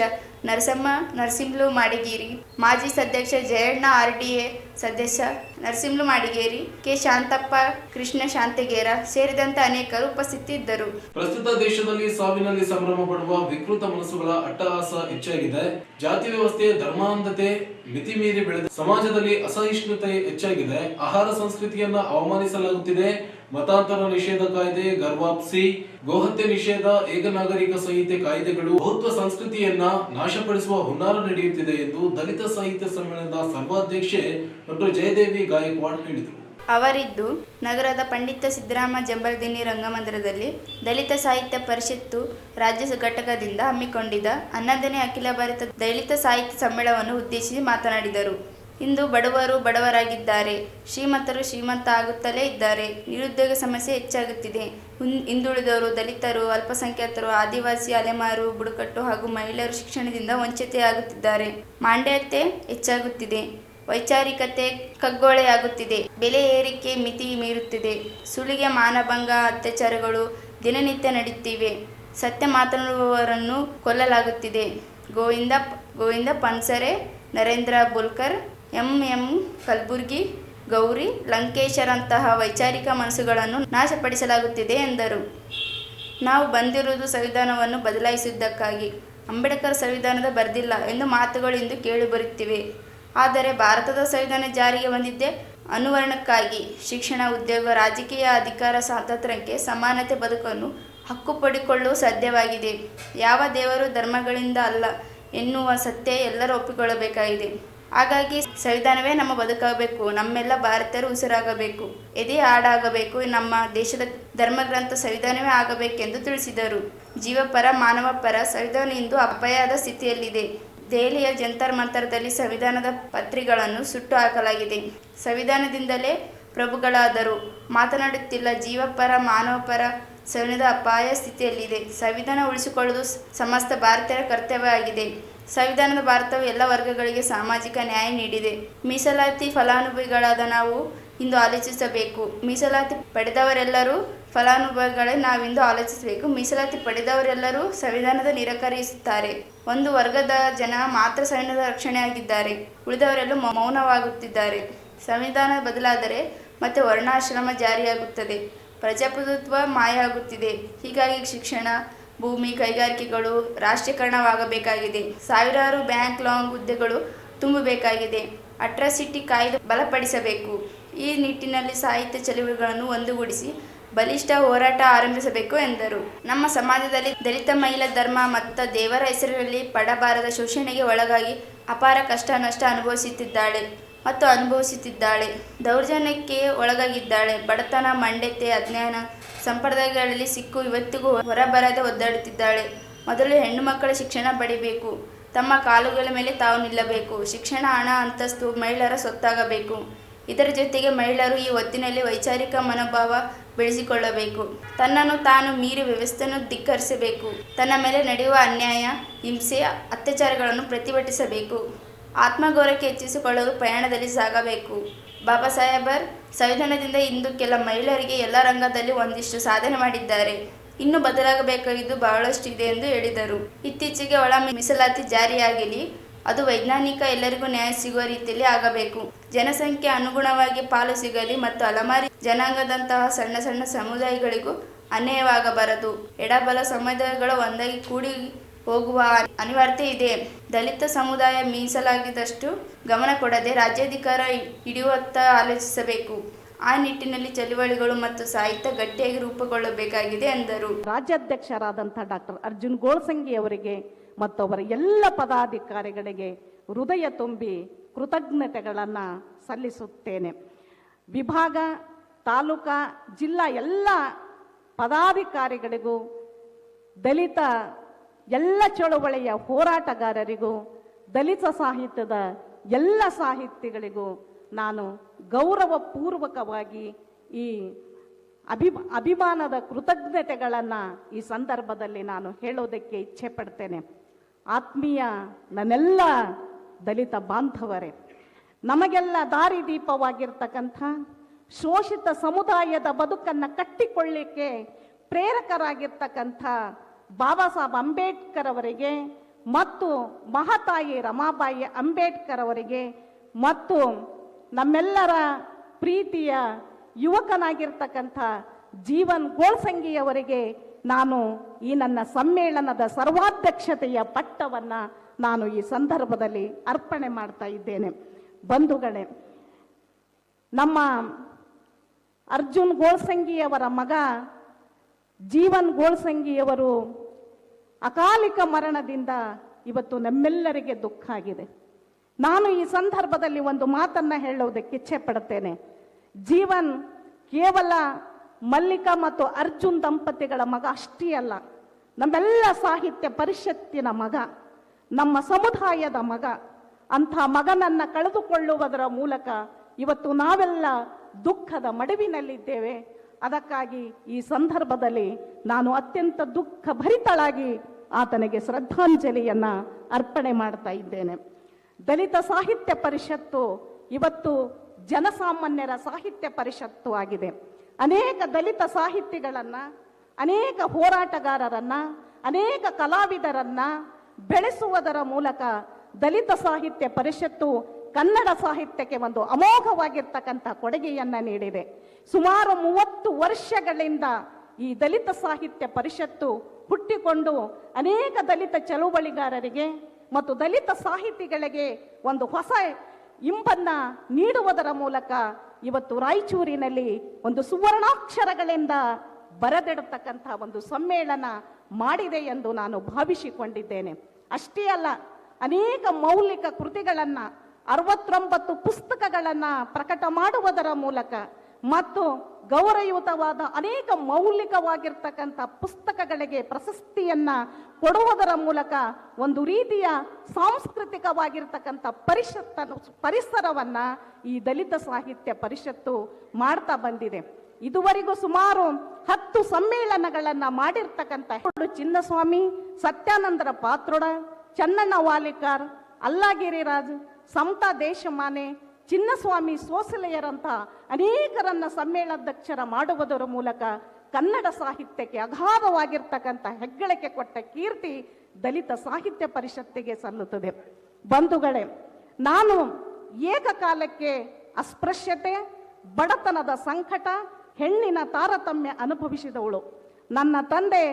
ನರಸಿಂಹಲು ಮಾಡಿಗೇರಿ, ಮಾಜಿ ಸದಸ್ಯ ಜಯಣ್ಣ, RDA ಸದಸ್ಯ ನರಸಿಂಹಲು ಮಾಡಿಗೇರಿ, ಕೆ ಶಾಂತಪ್ಪ, ಕೃಷ್ಣ ಶಾಂತಗೇರ ಸೇರಿದಂತೆ ಅನೇಕರು ಉಪಸ್ಥಿತರಿದ್ದರು. ಪ್ರಸ್ತುತ ದೇಶದಲ್ಲಿ ಸಾವಿನಲ್ಲಿ ಸಂಭ್ರಮ ಪಡುವ ವಿಕೃತ ಮನಸ್ಸುಗಳ ಅಟ್ಟಹಾಸ ಹೆಚ್ಚಾಗಿದೆ. ಜಾತಿ ವ್ಯವಸ್ಥೆ, ಧರ್ಮಾಂಧತೆ ಮಿತಿ ಮೀರಿ ಬೆಳೆದ ಸಮಾಜದಲ್ಲಿ ಅಸಹಿಷ್ಣುತೆ ಹೆಚ್ಚಾಗಿದೆ. ಆಹಾರ ಸಂಸ್ಕೃತಿಯನ್ನ ಅವಮಾನಿಸಲಾಗುತ್ತಿದೆ. ಮತಾಂತರ ನಿಷೇಧ ಕಾಯ್ದೆ, ಗರ್ವಾಪ್ಸಿ, ಗೋಹತ್ಯೆ ನಿಷೇಧ, ಏಕನಾಗರಿಕ ಸಂಹಿತೆ ಕಾಯ್ದೆಗಳು ಬಹುತ್ವ ಸಂಸ್ಕೃತಿಯನ್ನ ನಾಶಪಡಿಸುವ ಹುನ್ನಾರ ನಡೆಯುತ್ತಿದೆ ಎಂದು ದಲಿತ ಸಾಹಿತ್ಯ ಸಮ್ಮೇಳನದ ಸರ್ವಾಧ್ಯಕ್ಷೆ ಡಾಕ್ಟರ್ ಜಯದೇವಿ ಗಾಯಕ್ವಾಡ್ ಹೇಳಿದರು. ಅವರಿದ್ದು ನಗರದ ಪಂಡಿತ ಸಿದ್ದರಾಮ ಜಂಬಲ್ದಿನ್ನಿ ರಂಗಮಂದಿರದಲ್ಲಿ ದಲಿತ ಸಾಹಿತ್ಯ ಪರಿಷತ್ತು ರಾಜ್ಯ ಘಟಕದಿಂದ ಹಮ್ಮಿಕೊಂಡಿದ್ದ 11ನೇ ಅಖಿಲ ಭಾರತ ದಲಿತ ಸಾಹಿತ್ಯ ಸಮ್ಮೇಳನವನ್ನು ಉದ್ದೇಶಿಸಿ ಮಾತನಾಡಿದರು. ಇಂದು ಬಡವರು ಬಡವರಾಗಿದ್ದಾರೆ, ಶ್ರೀಮಂತರು ಶ್ರೀಮಂತ ಆಗುತ್ತಲೇ ಇದ್ದಾರೆ. ನಿರುದ್ಯೋಗ ಸಮಸ್ಯೆ ಹೆಚ್ಚಾಗುತ್ತಿದೆ. ಹಿಂದುಳಿದವರು, ದಲಿತರು, ಅಲ್ಪಸಂಖ್ಯಾತರು, ಆದಿವಾಸಿ, ಅಲೆಮಾರು, ಬುಡಕಟ್ಟು ಹಾಗೂ ಮಹಿಳೆಯರು ಶಿಕ್ಷಣದಿಂದ ವಂಚಿತೆಯಾಗುತ್ತಿದ್ದಾರೆ. ಮಾಂಡ್ಯತೆ ಹೆಚ್ಚಾಗುತ್ತಿದೆ. ವೈಚಾರಿಕತೆ ಕಗ್ಗೊಲೆಯಾಗುತ್ತಿದೆ. ಬೆಲೆ ಏರಿಕೆ ಮಿತಿ ಮೀರುತ್ತಿದೆ. ಸುಲಿಗೆ, ಮಾನಭಂಗ, ಅತ್ಯಾಚಾರಗಳು ದಿನನಿತ್ಯ ನಡೆಯುತ್ತಿವೆ. ಸತ್ಯ ಮಾತನಾಡುವವರನ್ನು ಕೊಲ್ಲಲಾಗುತ್ತಿದೆ. ಗೋವಿಂದ ಪನ್ಸರೆ, ನರೇಂದ್ರ ಬೋಲ್ಕರ್, ಎಂ ಕಲ್ಬುರ್ಗಿ, ಗೌರಿ ಲಂಕೇಶರಂತಹ ವೈಚಾರಿಕ ಮನಸ್ಸುಗಳನ್ನು ನಾಶಪಡಿಸಲಾಗುತ್ತಿದೆ ಎಂದರು. ನಾವು ಬಂದಿರುವುದು ಸಂವಿಧಾನವನ್ನು ಬದಲಾಯಿಸುವುದಕ್ಕಾಗಿ. ಅಂಬೇಡ್ಕರ್ ಸಂವಿಧಾನದ ಬರೆದಿಲ್ಲ ಎಂದು ಮಾತುಗಳು ಇಂದು ಕೇಳಿಬರುತ್ತಿವೆ. ಆದರೆ ಭಾರತದ ಸಂವಿಧಾನ ಜಾರಿಗೆ ಬಂದಿದ್ದೇ ಅನುವರ್ಣಕ್ಕಾಗಿ. ಶಿಕ್ಷಣ, ಉದ್ಯೋಗ, ರಾಜಕೀಯ ಅಧಿಕಾರ, ಸ್ವಾತಂತ್ರ್ಯಕ್ಕೆ, ಸಮಾನತೆ, ಬದುಕನ್ನು ಹಕ್ಕು ಪಡೆದುಕೊಳ್ಳಲು ಸಾಧ್ಯವಾಗಿದೆ. ಯಾವ ದೇವರು ಧರ್ಮಗಳಿಂದ ಅಲ್ಲ ಎನ್ನುವ ಸತ್ಯ ಎಲ್ಲರೂ ಒಪ್ಪಿಕೊಳ್ಳಬೇಕಾಗಿದೆ. ಹಾಗಾಗಿ ಸಂವಿಧಾನವೇ ನಮ್ಮ ಬದುಕಾಗಬೇಕು. ನಮ್ಮೆಲ್ಲ ಭಾರತೀಯರು ಉಸಿರಾಗಬೇಕು, ಎದೆ ಹಾಡಾಗಬೇಕು. ನಮ್ಮ ದೇಶದ ಧರ್ಮಗ್ರಂಥ ಸಂವಿಧಾನವೇ ಆಗಬೇಕೆಂದು ತಿಳಿಸಿದರು. ಜೀವಪರ, ಮಾನವ ಪರ ಸಂವಿಧಾನ ಇಂದು ಅಪಾಯದ ಸ್ಥಿತಿಯಲ್ಲಿದೆ. ದೆಹಲಿಯ ಜಂತರ್ ಮಂತರದಲ್ಲಿ ಸಂವಿಧಾನದ ಪತ್ರಿಕೆಗಳನ್ನು ಸುಟ್ಟು ಹಾಕಲಾಗಿದೆ. ಸಂವಿಧಾನದಿಂದಲೇ ಪ್ರಭುಗಳಾದರೂ ಮಾತನಾಡುತ್ತಿಲ್ಲ. ಜೀವಪರ, ಮಾನವ ಪರ ಸಂವಿಧಾನ ಅಪಾಯ ಸ್ಥಿತಿಯಲ್ಲಿದೆ. ಸಂವಿಧಾನ ಉಳಿಸಿಕೊಳ್ಳುವುದು ಸಮಸ್ತ ಭಾರತೀಯರ ಕರ್ತವ್ಯವಾಗಿದೆ. ಸಂವಿಧಾನದ ಭಾರತವು ಎಲ್ಲ ವರ್ಗಗಳಿಗೆ ಸಾಮಾಜಿಕ ನ್ಯಾಯ ನೀಡಿದೆ. ಮೀಸಲಾತಿ ಫಲಾನುಭವಿಗಳಾದ ನಾವು ಇಂದು ಆಲೋಚಿಸಬೇಕು. ಮೀಸಲಾತಿ ಪಡೆದವರೆಲ್ಲರೂ ಫಲಾನುಭವಿಗಳೇ ನಾವಿಂದು ಆಲೋಚಿಸಬೇಕು. ಮೀಸಲಾತಿ ಪಡೆದವರೆಲ್ಲರೂ ಸಂವಿಧಾನದ ನಿರಾಕರಿಸುತ್ತಾರೆ. ಒಂದು ವರ್ಗದ ಜನ ಮಾತ್ರ ಸಂವಿಧಾನದ ರಕ್ಷಣೆಯಾಗಿದ್ದಾರೆ, ಉಳಿದವರೆಲ್ಲೂ ಮೌನವಾಗುತ್ತಿದ್ದಾರೆ. ಸಂವಿಧಾನ ಬದಲಾದರೆ ಮತ್ತೆ ವರ್ಣಾಶ್ರಮ ಜಾರಿಯಾಗುತ್ತದೆ. ಪ್ರಜಾಪ್ರಭುತ್ವ ಮಾಯ ಆಗುತ್ತಿದೆ. ಹೀಗಾಗಿ ಶಿಕ್ಷಣ, ಭೂಮಿ, ಕೈಗಾರಿಕೆಗಳು ರಾಷ್ಟ್ರೀಕರಣವಾಗಬೇಕಾಗಿದೆ. ಸಾವಿರಾರು ಬ್ಯಾಂಕ್ ಲಾಂಗ್ ಹುದ್ದೆಗಳು ತುಂಬಬೇಕಾಗಿದೆ. ಅಟ್ರಾಸಿಟಿ ಕಾಯ್ದೆ ಬಲಪಡಿಸಬೇಕು. ಈ ನಿಟ್ಟಿನಲ್ಲಿ ಸಾಹಿತ್ಯ ಚಳುವಳಿಗಳನ್ನು ಒಂದುಗೂಡಿಸಿ ಬಲಿಷ್ಠ ಹೋರಾಟ ಆರಂಭಿಸಬೇಕು ಎಂದರು. ನಮ್ಮ ಸಮಾಜದಲ್ಲಿ ದಲಿತ ಮಹಿಳಾ ಧರ್ಮ ಮತ್ತು ದೇವರ ಹೆಸರಿನಲ್ಲಿ ಪಡಬಾರದ ಶೋಷಣೆಗೆ ಒಳಗಾಗಿ ಅಪಾರ ಕಷ್ಟ ನಷ್ಟ ಅನುಭವಿಸುತ್ತಿದ್ದಾಳೆ. ದೌರ್ಜನ್ಯಕ್ಕೆ ಒಳಗಾಗಿದ್ದಾಳೆ. ಬಡತನ, ಮಂಡ್ಯತೆ, ಅಜ್ಞಾನ, ಸಂಪ್ರದಾಯಗಳಲ್ಲಿ ಸಿಕ್ಕು ಇವತ್ತಿಗೂ ಹೊರಬರದೆ ಒದ್ದಾಡುತ್ತಿದ್ದಾಳೆ. ಮೊದಲು ಹೆಣ್ಣು ಮಕ್ಕಳ ಶಿಕ್ಷಣ ಪಡಿಬೇಕು. ತಮ್ಮ ಕಾಲುಗಳ ಮೇಲೆ ತಾವು ನಿಲ್ಲಬೇಕು. ಶಿಕ್ಷಣ, ಹಣ, ಅಂತಸ್ತು ಮಹಿಳೆಯರ ಸೊತ್ತಾಗಬೇಕು. ಇದರ ಜೊತೆಗೆ ಮಹಿಳೆಯರು ಈ ಹೊತ್ತಿನಲ್ಲಿ ವೈಚಾರಿಕ ಮನೋಭಾವ ಬೆಳೆಸಿಕೊಳ್ಳಬೇಕು. ತನ್ನನ್ನು ತಾನು ಮೀರಿ ವ್ಯವಸ್ಥೆಯನ್ನು ಧಿಕ್ಕರಿಸಬೇಕು. ತನ್ನ ಮೇಲೆ ನಡೆಯುವ ಅನ್ಯಾಯ, ಹಿಂಸೆ, ಅತ್ಯಾಚಾರಗಳನ್ನು ಪ್ರತಿಭಟಿಸಬೇಕು. ಆತ್ಮಗೌರವಕ್ಕೆ ಹೆಚ್ಚಿಸಿಕೊಳ್ಳಲು ಪ್ರಯಾಣದಲ್ಲಿ ಸಾಗಬೇಕು. ಬಾಬಾ ಸಾಹೇಬರ್ ಸಂವಿಧಾನದಿಂದ ಇಂದು ಕೆಲ ಮಹಿಳೆಯರಿಗೆ ಎಲ್ಲ ರಂಗದಲ್ಲಿ ಒಂದಿಷ್ಟು ಸಾಧನೆ ಮಾಡಿದ್ದಾರೆ. ಇನ್ನೂ ಬದಲಾಗಬೇಕಾಗಿದ್ದು ಬಹಳಷ್ಟು ಇದೆ ಎಂದು ಹೇಳಿದರು. ಇತ್ತೀಚೆಗೆ ಒಳ ಮೀಸಲಾತಿ ಜಾರಿಯಾಗಲಿ. ಅದು ವೈಜ್ಞಾನಿಕ, ಎಲ್ಲರಿಗೂ ನ್ಯಾಯ ಸಿಗುವ ರೀತಿಯಲ್ಲಿ ಆಗಬೇಕು. ಜನಸಂಖ್ಯೆ ಅನುಗುಣವಾಗಿ ಪಾಲು ಸಿಗಲಿ ಮತ್ತು ಅಲೆಮಾರಿ ಜನಾಂಗದಂತಹ ಸಣ್ಣ ಸಣ್ಣ ಸಮುದಾಯಗಳಿಗೂ ಅನ್ಯಾಯವಾಗಬಾರದು. ಎಡಬಲ ಸಮುದಾಯಗಳು ಒಂದಾಗಿ ಕೂಡಿ ಹೋಗುವ ಅನಿವಾರ್ಯತೆ ಇದೆ. ದಲಿತ ಸಮುದಾಯ ಮೀಸಲಾಗಿದ್ದಷ್ಟು ಗಮನ ಕೊಡದೆ ರಾಜ್ಯಾಧಿಕಾರ ಹಿಡಿಯುವತ್ತ ಆಲೋಚಿಸಬೇಕು. ಆ ನಿಟ್ಟಿನಲ್ಲಿ ಚಳುವಳಿಗಳು ಮತ್ತು ಸಾಹಿತ್ಯ ಗಟ್ಟಿಯಾಗಿ ರೂಪುಗೊಳ್ಳಬೇಕಾಗಿದೆ ಎಂದರು. ರಾಜ್ಯಾಧ್ಯಕ್ಷರಾದಂಥ ಡಾಕ್ಟರ್ ಅರ್ಜುನ್ ಗೋಳಸಂಗಿ ಅವರಿಗೆ ಮತ್ತು ಅವರ ಎಲ್ಲ ಪದಾಧಿಕಾರಿಗಳಿಗೆ ಹೃದಯ ತುಂಬಿ ಕೃತಜ್ಞತೆಗಳನ್ನು ಸಲ್ಲಿಸುತ್ತೇನೆ. ವಿಭಾಗ, ತಾಲೂಕಾ, ಜಿಲ್ಲಾ ಎಲ್ಲ ಪದಾಧಿಕಾರಿಗಳಿಗೂ, ದಲಿತ ಎಲ್ಲ ಚಳುವಳಿಯ ಹೋರಾಟಗಾರರಿಗೂ ದಲಿತ ಸಾಹಿತ್ಯದ ಎಲ್ಲ ಸಾಹಿತಿಗಳಿಗೂ ನಾನು ಗೌರವಪೂರ್ವಕವಾಗಿ ಈ ಅಭಿಮಾನದ ಕೃತಜ್ಞತೆಗಳನ್ನು ಈ ಸಂದರ್ಭದಲ್ಲಿ ನಾನು ಹೇಳೋದಕ್ಕೆ ಇಚ್ಛೆ ಪಡ್ತೇನೆ. ಆತ್ಮೀಯ ನನ್ನೆಲ್ಲ ದಲಿತ ಬಾಂಧವರೇ, ನಮಗೆಲ್ಲ ದಾರಿದೀಪವಾಗಿರ್ತಕ್ಕಂಥ ಶೋಷಿತ ಸಮುದಾಯದ ಬದುಕನ್ನು ಕಟ್ಟಿಕೊಳ್ಳಿಕ್ಕೆ ಪ್ರೇರಕರಾಗಿರ್ತಕ್ಕಂಥ ಬಾಬಾ ಸಾಹೇಬ್ ಅಂಬೇಡ್ಕರ್ ಅವರಿಗೆ ಮತ್ತು ಮಹಾತಾಯಿ ರಮಾಬಾಯಿ ಅಂಬೇಡ್ಕರ್ ಅವರಿಗೆ ಮತ್ತು ನಮ್ಮೆಲ್ಲರ ಪ್ರೀತಿಯ ಯುವಕನಾಗಿರ್ತಕ್ಕಂಥ ಜೀವನ್ ಗೋಳ್ಸಂಗಿಯವರಿಗೆ ನಾನು ಈ ನನ್ನ ಸಮ್ಮೇಳನದ ಸರ್ವಾಧ್ಯಕ್ಷತೆಯ ಪಟ್ಟವನ್ನು ನಾನು ಈ ಸಂದರ್ಭದಲ್ಲಿ ಅರ್ಪಣೆ ಮಾಡ್ತಾ ಇದ್ದೇನೆ. ಬಂಧುಗಳೇ, ನಮ್ಮ ಅರ್ಜುನ್ ಗೋಳ್ಸಂಗಿಯವರ ಮಗ ಜೀವನ್ ಗೋಳ್ಸಂಗಿಯವರು ಅಕಾಲಿಕ ಮರಣದಿಂದ ಇವತ್ತು ನಮ್ಮೆಲ್ಲರಿಗೆ ದುಃಖ ಆಗಿದೆ. ನಾನು ಈ ಸಂದರ್ಭದಲ್ಲಿ ಒಂದು ಮಾತನ್ನು ಹೇಳೋದಕ್ಕೆ ಇಚ್ಛೆ ಪಡುತ್ತೇನೆ. ಜೀವನ್ ಕೇವಲ ಮಲ್ಲಿಕಾ ಮತ್ತು ಅರ್ಜುನ್ ದಂಪತಿಗಳ ಮಗ ಅಷ್ಟೇ ಅಲ್ಲ, ನಮ್ಮೆಲ್ಲ ಸಾಹಿತ್ಯ ಪರಿಷತ್ತಿನ ಮಗ, ನಮ್ಮ ಸಮುದಾಯದ ಮಗ. ಅಂಥ ಮಗನನ್ನು ಕಳೆದುಕೊಳ್ಳುವುದರ ಮೂಲಕ ಇವತ್ತು ನಾವೆಲ್ಲ ದುಃಖದ ಮಡುವಿನಲ್ಲಿದ್ದೇವೆ. ಅದಕ್ಕಾಗಿ ಈ ಸಂದರ್ಭದಲ್ಲಿ ನಾನು ಅತ್ಯಂತ ದುಃಖ ಭರಿತಳಾಗಿ ಆತನಿಗೆ ಶ್ರದ್ಧಾಂಜಲಿಯನ್ನು ಅರ್ಪಣೆ ಮಾಡ್ತಾ ಇದ್ದೇನೆ. ದಲಿತ ಸಾಹಿತ್ಯ ಪರಿಷತ್ತು ಇವತ್ತು ಜನಸಾಮಾನ್ಯರ ಸಾಹಿತ್ಯ ಪರಿಷತ್ತು ಆಗಿದೆ. ಅನೇಕ ದಲಿತ ಸಾಹಿತಿಗಳನ್ನು, ಅನೇಕ ಹೋರಾಟಗಾರರನ್ನು, ಅನೇಕ ಕಲಾವಿದರನ್ನು ಬೆಳೆಸುವುದರ ಮೂಲಕ ದಲಿತ ಸಾಹಿತ್ಯ ಪರಿಷತ್ತು ಕನ್ನಡ ಸಾಹಿತ್ಯಕ್ಕೆ ಒಂದು ಅಮೋಘವಾಗಿರ್ತಕ್ಕಂಥ ಕೊಡುಗೆಯನ್ನು ನೀಡಿದೆ. ಸುಮಾರು 30 ವರ್ಷಗಳಿಂದ ಈ ದಲಿತ ಸಾಹಿತ್ಯ ಪರಿಷತ್ತು ಹುಟ್ಟಿಕೊಂಡು ಅನೇಕ ದಲಿತ ಚಳುವಳಿಗಾರರಿಗೆ ಮತ್ತು ದಲಿತ ಸಾಹಿತಿಗಳಿಗೆ ಒಂದು ಹೊಸ ಇಂಬನ್ನು ನೀಡುವುದರ ಮೂಲಕ ಇವತ್ತು ರಾಯಚೂರಿನಲ್ಲಿ ಒಂದು ಸುವರ್ಣಾಕ್ಷರಗಳಿಂದ ಬರೆದಿಡತಕ್ಕಂಥ ಒಂದು ಸಮ್ಮೇಳನ ಮಾಡಿದೆ ಎಂದು ನಾನು ಭಾವಿಸಿಕೊಂಡಿದ್ದೇನೆ. ಅಷ್ಟೇ ಅಲ್ಲ, ಅನೇಕ ಮೌಲಿಕ ಕೃತಿಗಳನ್ನು 69 ಪುಸ್ತಕಗಳನ್ನು ಪ್ರಕಟ ಮಾಡುವುದರ ಮೂಲಕ ಮತ್ತು ಗೌರವಯುತವಾದ ಅನೇಕ ಮೌಲಿಕವಾಗಿರ್ತಕ್ಕಂಥ ಪುಸ್ತಕಗಳಿಗೆ ಪ್ರಶಸ್ತಿಯನ್ನು ಕೊಡುವುದರ ಮೂಲಕ ಒಂದು ರೀತಿಯ ಸಾಂಸ್ಕೃತಿಕವಾಗಿರ್ತಕ್ಕಂಥ ಪರಿಸರವನ್ನು ಈ ದಲಿತ ಸಾಹಿತ್ಯ ಪರಿಷತ್ತು ಮಾಡ್ತಾ ಬಂದಿದೆ. ಇದುವರೆಗೂ ಸುಮಾರು 10 ಸಮ್ಮೇಳನಗಳನ್ನು ಮಾಡಿರ್ತಕ್ಕಂಥ ಚಿನ್ನಸ್ವಾಮಿ, ಸತ್ಯಾನಂದರ ಪಾತ್ರೋಡ, ಚನ್ನಣ್ಣ ವಾಲಿಕಾರ್, ಅಲ್ಲಾಗಿರಿರಾಜ್, ಸಮತಾ ದೇಶಮಾನೆ, ಚಿನ್ನಸ್ವಾಮಿ ಸೋಸಲೆಯರಂಥ ಅನೇಕರನ್ನ ಸಮ್ಮೇಳನಾಧ್ಯಕ್ಷರ ಮಾಡುವುದರ ಮೂಲಕ ಕನ್ನಡ ಸಾಹಿತ್ಯಕ್ಕೆ ಅಗಾಧವಾಗಿರ್ತಕ್ಕಂಥ ಹೆಗ್ಗಳಿಕೆ ಕೊಟ್ಟ ಕೀರ್ತಿ ದಲಿತ ಸಾಹಿತ್ಯ ಪರಿಷತ್ತಿಗೆ ಸಲ್ಲುತ್ತದೆ. ಬಂಧುಗಳೇ, ನಾನು ಏಕಕಾಲಕ್ಕೆ ಅಸ್ಪೃಶ್ಯತೆ, ಬಡತನದ ಸಂಕಟ, ಹೆಣ್ಣಿನ ತಾರತಮ್ಯ ಅನುಭವಿಸಿದವಳು. ನನ್ನ ತಂದೆ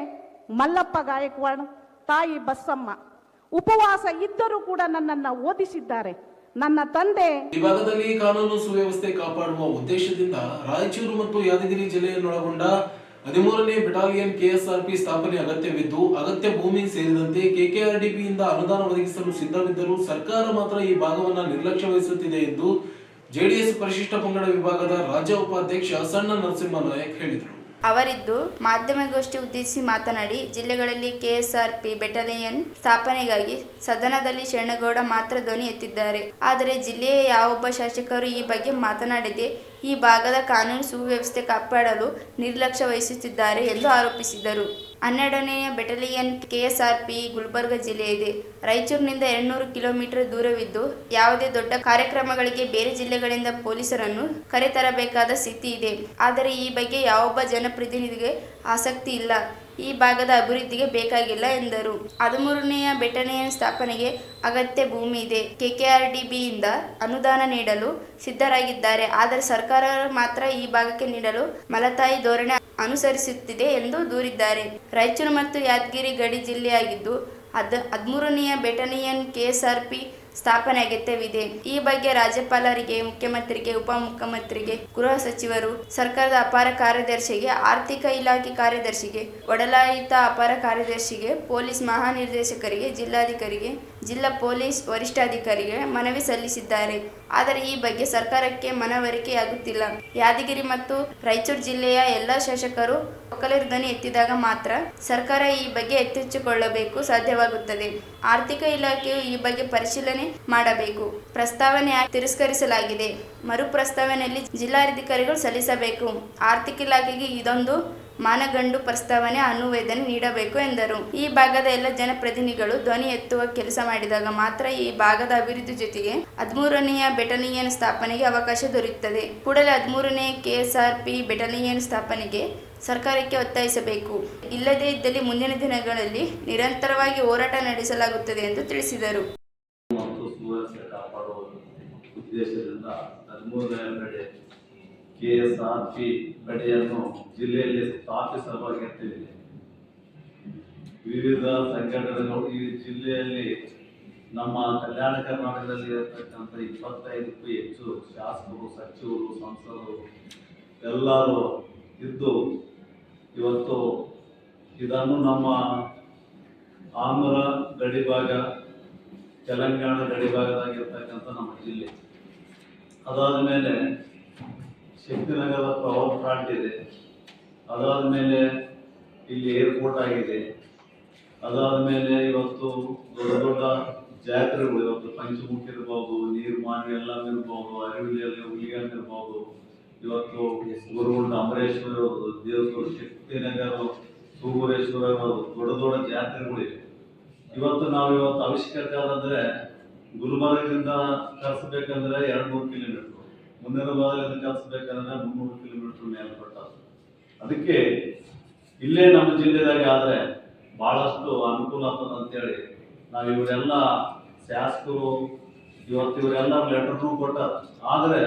ಮಲ್ಲಪ್ಪ ಗಾಯಕ್ವಾಡ್, ತಾಯಿ ಬಸಮ್ಮ ಉಪವಾಸ ಇದ್ದರೂ ಕೂಡ ನನ್ನನ್ನು ಓದಿಸಿದ್ದಾರೆ. ನನ್ನ ತಂದೆ ಈ ಭಾಗದಲ್ಲಿ ಕಾನೂನು ಸುವ್ಯವಸ್ಥೆ ಕಾಪಾಡುವ ಉದ್ದೇಶದಿಂದ ರಾಯಚೂರು ಮತ್ತು ಯಾದಗಿರಿ ಜಿಲ್ಲೆಯನ್ನೊಳಗೊಂಡ 13ನೇ ಬೆಟಾಲಿಯನ್ ಕೆಎಸ್ಆರ್ಪಿ ಸ್ಥಾಪನೆ ಅಗತ್ಯವಿದ್ದು, ಅಗತ್ಯ ಭೂಮಿ ಸೇರಿದಂತೆ ಕೆಕೆಆರ್ಡಿಪಿಯಿಂದ ಅನುದಾನ ಒದಗಿಸಲು ಸಿದ್ಧವಿದ್ದರೂ ಸರ್ಕಾರ ಮಾತ್ರ ಈ ಭಾಗವನ್ನು ನಿರ್ಲಕ್ಷ್ಯ ವಹಿಸುತ್ತಿದೆ ಎಂದು ಜೆಡಿಎಸ್ ಪರಿಶಿಷ್ಟ ಪಂಗಡ ವಿಭಾಗದ ರಾಜ್ಯ ಉಪಾಧ್ಯಕ್ಷ ಸಣ್ಣ ನರಸಿಂಹ ನಾಯಕ್ ಹೇಳಿದರು. ಅವರಿದ್ದು ಮಾಧ್ಯಮಗೋಷ್ಠಿ ಉದ್ದೇಶಿಸಿ ಮಾತನಾಡಿ, ಜಿಲ್ಲೆಗಳಲ್ಲಿ ಕೆಎಸ್ಆರ್ಪಿ ಬೆಟಾಲಿಯನ್ ಸ್ಥಾಪನೆಗಾಗಿ ಸದನದಲ್ಲಿ ಶರಣಗೌಡ ಮಾತ್ರ ಧ್ವನಿ ಎತ್ತಿದ್ದಾರೆ. ಆದರೆ ಜಿಲ್ಲೆಯ ಯಾವೊಬ್ಬ ಶಾಸಕರು ಈ ಬಗ್ಗೆ ಮಾತನಾಡದೆ ಈ ಭಾಗದ ಕಾನೂನು ಸುವ್ಯವಸ್ಥೆ ಕಾಪಾಡಲು ನಿರ್ಲಕ್ಷ್ಯ ವಹಿಸುತ್ತಿದ್ದಾರೆ ಎಂದು ಆರೋಪಿಸಿದರು. 12ನೇ ಬೆಟಾಲಿಯನ್ ಕೆಎಸ್ಆರ್ಪಿ ಗುಲ್ಬರ್ಗ ಜಿಲ್ಲೆಯಿದೆ. ರಾಯಚೂರಿನಿಂದ 200 ಕಿಲೋಮೀಟರ್ ದೂರವಿದ್ದು, ಯಾವುದೇ ದೊಡ್ಡ ಕಾರ್ಯಕ್ರಮಗಳಿಗೆ ಬೇರೆ ಜಿಲ್ಲೆಗಳಿಂದ ಪೊಲೀಸರನ್ನು ಕರೆತರಬೇಕಾದ ಸ್ಥಿತಿ ಇದೆ. ಆದರೆ ಈ ಬಗ್ಗೆ ಯಾವೊಬ್ಬ ಜನಪ್ರತಿನಿಧಿಗೆ ಆಸಕ್ತಿ ಇಲ್ಲ. ಈ ಭಾಗದ ಅಭಿವೃದ್ಧಿಗೆ ಬೇಕಾಗಿಲ್ಲ ಎಂದರು. 13ನೇ ಬೆಟಾಲಿಯನ್ ಸ್ಥಾಪನೆಗೆ ಅಗತ್ಯ ಭೂಮಿ ಇದೆ. ಕೆಕೆಆರ್ಡಿಬಿಯಿಂದ ಅನುದಾನ ನೀಡಲು ಸಿದ್ಧರಾಗಿದ್ದಾರೆ. ಆದರೆ ಸರ್ಕಾರ ಮಾತ್ರ ಈ ಭಾಗಕ್ಕೆ ನೀಡಲು ಮಲತಾಯಿ ಧೋರಣೆ ಅನುಸರಿಸುತ್ತಿದೆ ಎಂದು ದೂರಿದ್ದಾರೆ. ರಾಯಚೂರು ಮತ್ತು ಯಾದಗಿರಿ ಗಡಿ ಜಿಲ್ಲೆಯಾಗಿದ್ದು 13ನೇ ಬೆಟಾಲಿಯನ್ ಕೆಎಸ್ಆರ್ಪಿ ಸ್ಥಾಪನೆ ಅಗತ್ಯವಿದೆ. ಈ ಬಗ್ಗೆ ರಾಜ್ಯಪಾಲರಿಗೆ, ಮುಖ್ಯಮಂತ್ರಿಗೆ, ಉಪಮುಖ್ಯಮಂತ್ರಿಗೆ, ಗೃಹ ಸಚಿವರು, ಸರ್ಕಾರದ ಅಪರ ಕಾರ್ಯದರ್ಶಿಗೆ, ಆರ್ಥಿಕ ಇಲಾಖೆ ಕಾರ್ಯದರ್ಶಿಗೆ, ಒಡಲಾಯಿತ ಅಪರ ಕಾರ್ಯದರ್ಶಿಗೆ, ಪೊಲೀಸ್ ಮಹಾನಿರ್ದೇಶಕರಿಗೆ, ಜಿಲ್ಲಾಧಿಕಾರಿಗೆ ಜಿಲ್ಲಾ ಪೊಲೀಸ್ ವರಿಷ್ಠಾಧಿಕಾರಿಗೆ ಮನವಿ ಸಲ್ಲಿಸಿದ್ದಾರೆ. ಆದರೆ ಈ ಬಗ್ಗೆ ಸರ್ಕಾರಕ್ಕೆ ಮನವರಿಕೆಯಾಗುತ್ತಿಲ್ಲ. ಯಾದಗಿರಿ ಮತ್ತು ರಾಯಚೂರು ಜಿಲ್ಲೆಯ ಎಲ್ಲ ಶಾಸಕರು ಒಕ್ಕಲಿಗರ ಧ್ವನಿ ಎತ್ತಿದಾಗ ಮಾತ್ರ ಸರ್ಕಾರ ಈ ಬಗ್ಗೆ ಎಚ್ಚೆತ್ತುಕೊಳ್ಳಬೇಕು ಸಾಧ್ಯವಾಗುತ್ತದೆ. ಆರ್ಥಿಕ ಇಲಾಖೆಯು ಈ ಬಗ್ಗೆ ಪರಿಶೀಲನೆ ಮಾಡಬೇಕು. ಪ್ರಸ್ತಾವನೆ ತಿರಸ್ಕರಿಸಲಾಗಿದೆ. ಮರು ಪ್ರಸ್ತಾವನೆಯಲ್ಲಿ ಜಿಲ್ಲಾಧಿಕಾರಿಗಳು ಸಲ್ಲಿಸಬೇಕು. ಆರ್ಥಿಕ ಇಲಾಖೆಗೆ ಇದೊಂದು ಮಾನಗಂಡು ಪ್ರಸ್ತಾವನೆ ಅನುಮೋದನೆ ನೀಡಬೇಕು ಎಂದರು. ಈ ಭಾಗದ ಎಲ್ಲ ಜನಪ್ರತಿನಿಧಿಗಳು ಧ್ವನಿ ಎತ್ತುವ ಕೆಲಸ ಮಾಡಿದಾಗ ಮಾತ್ರ ಈ ಭಾಗದ ಅಭಿವೃದ್ಧಿ ಜೊತೆಗೆ 13ನೇ ಬೆಟಾಲಿಯನ್ ಸ್ಥಾಪನೆಗೆ ಅವಕಾಶ ದೊರೆಯುತ್ತದೆ. ಕೂಡಲೇ 13ನೇ KSRP ಬೆಟಾಲಿಯನ್ ಸ್ಥಾಪನೆಗೆ ಸರ್ಕಾರಕ್ಕೆ ಒತ್ತಾಯಿಸಬೇಕು. ಇಲ್ಲದೇ ಇದ್ದಲ್ಲಿ ಮುಂದಿನ ದಿನಗಳಲ್ಲಿ ನಿರಂತರವಾಗಿ ಹೋರಾಟ ನಡೆಸಲಾಗುತ್ತದೆ ಎಂದು ತಿಳಿಸಿದರು. ಮತ್ತು ಸುವ್ಯವಸ್ಥೆ ಕಾಪಾಡುವ ಉದ್ದೇಶದಿಂದ 13ನೇ KSRP ಕಡೆಯನ್ನು ಜಿಲ್ಲೆಯಲ್ಲಿ ಸ್ಥಾಪಿಸಲು ಅಗತ್ಯವಿದೆ. ವಿವಿಧ ಸಂಘಟನೆಗಳು ಈ ಜಿಲ್ಲೆಯಲ್ಲಿ ನಮ್ಮ ಕಲ್ಯಾಣ ಕರ್ನಾಟಕದಲ್ಲಿ ಇರತಕ್ಕಂಥ 25ಕ್ಕೂ ಹೆಚ್ಚು ಶಾಸಕರು, ಸಚಿವರು, ಸಂಸದರು ಎಲ್ಲರೂ ಇದ್ದು ಇವತ್ತು ಇದನ್ನು ನಮ್ಮ ಆಂಧ್ರ ಗಡಿಭಾಗ, ತೆಲಂಗಾಣ ಗಡಿಭಾಗದಾಗಿರ್ತಕ್ಕಂಥ ನಮ್ಮ ಜಿಲ್ಲೆ, ಅದಾದ ಮೇಲೆ ಶಕ್ತಿನಗರದ ಪವರ್ ಪ್ಲಾಂಟ್ ಇದೆ, ಅದಾದ ಮೇಲೆ ಇಲ್ಲಿ ಏರ್ಪೋರ್ಟ್ ಆಗಿದೆ, ಅದಾದ ಮೇಲೆ ಇವತ್ತು ದೊಡ್ಡ ದೊಡ್ಡ ಜಾತ್ರೆಗಳು, ಇವತ್ತು ಪಂಚಮುಖಿ ಇರ್ಬೋದು, ನೀರ್ಮಾನ್ಯ ಎಲ್ಲ ಇರ್ಬೋದು, ಅರಿವಿಲಿಯಲ್ಲಿ ಹುಲಿಗನ್ ಇರ್ಬೋದು, ಇವತ್ತು ಗುರುಗುಂಡ ಅಮರೇಶ್ವರ ದೇವಸ್ಥಾನ, ಶಕ್ತಿನಗರ, ಸೂಗುರೇಶ್ವರ ದೊಡ್ಡ ದೊಡ್ಡ ಜಾತ್ರೆಗಳಿವೆ. ಇವತ್ತು ಅವಶ್ಯಕತೆ ಆದಂದ್ರೆ ಗುಲ್ಬರ್ಗದಿಂದ ಕಳಿಸ್ಬೇಕಂದ್ರೆ 200 ಕಿಲೋಮೀಟರ್, ಮುಂದಿನ ಭಾಗದಿಂದ ಕಳಿಸ್ಬೇಕಂದ್ರೆ 300 ಕಿಲೋಮೀಟರ್ ಮೇಲ್ಪಟ್ಟ. ಅದಕ್ಕೆ ಇಲ್ಲೇ ನಮ್ಮ ಜಿಲ್ಲೆದಾಗ ಆದ್ರೆ ಬಹಳಷ್ಟು ಅನುಕೂಲ ಆಗ್ತದೆ ಅಂತೇಳಿ ನಾವು ಇವರೆಲ್ಲ ಶಾಸಕರು ಇವರೆಲ್ಲ ಲೆಟರ್ನು ಕೊಟ್ಟಾರ. ಆದ್ರೆ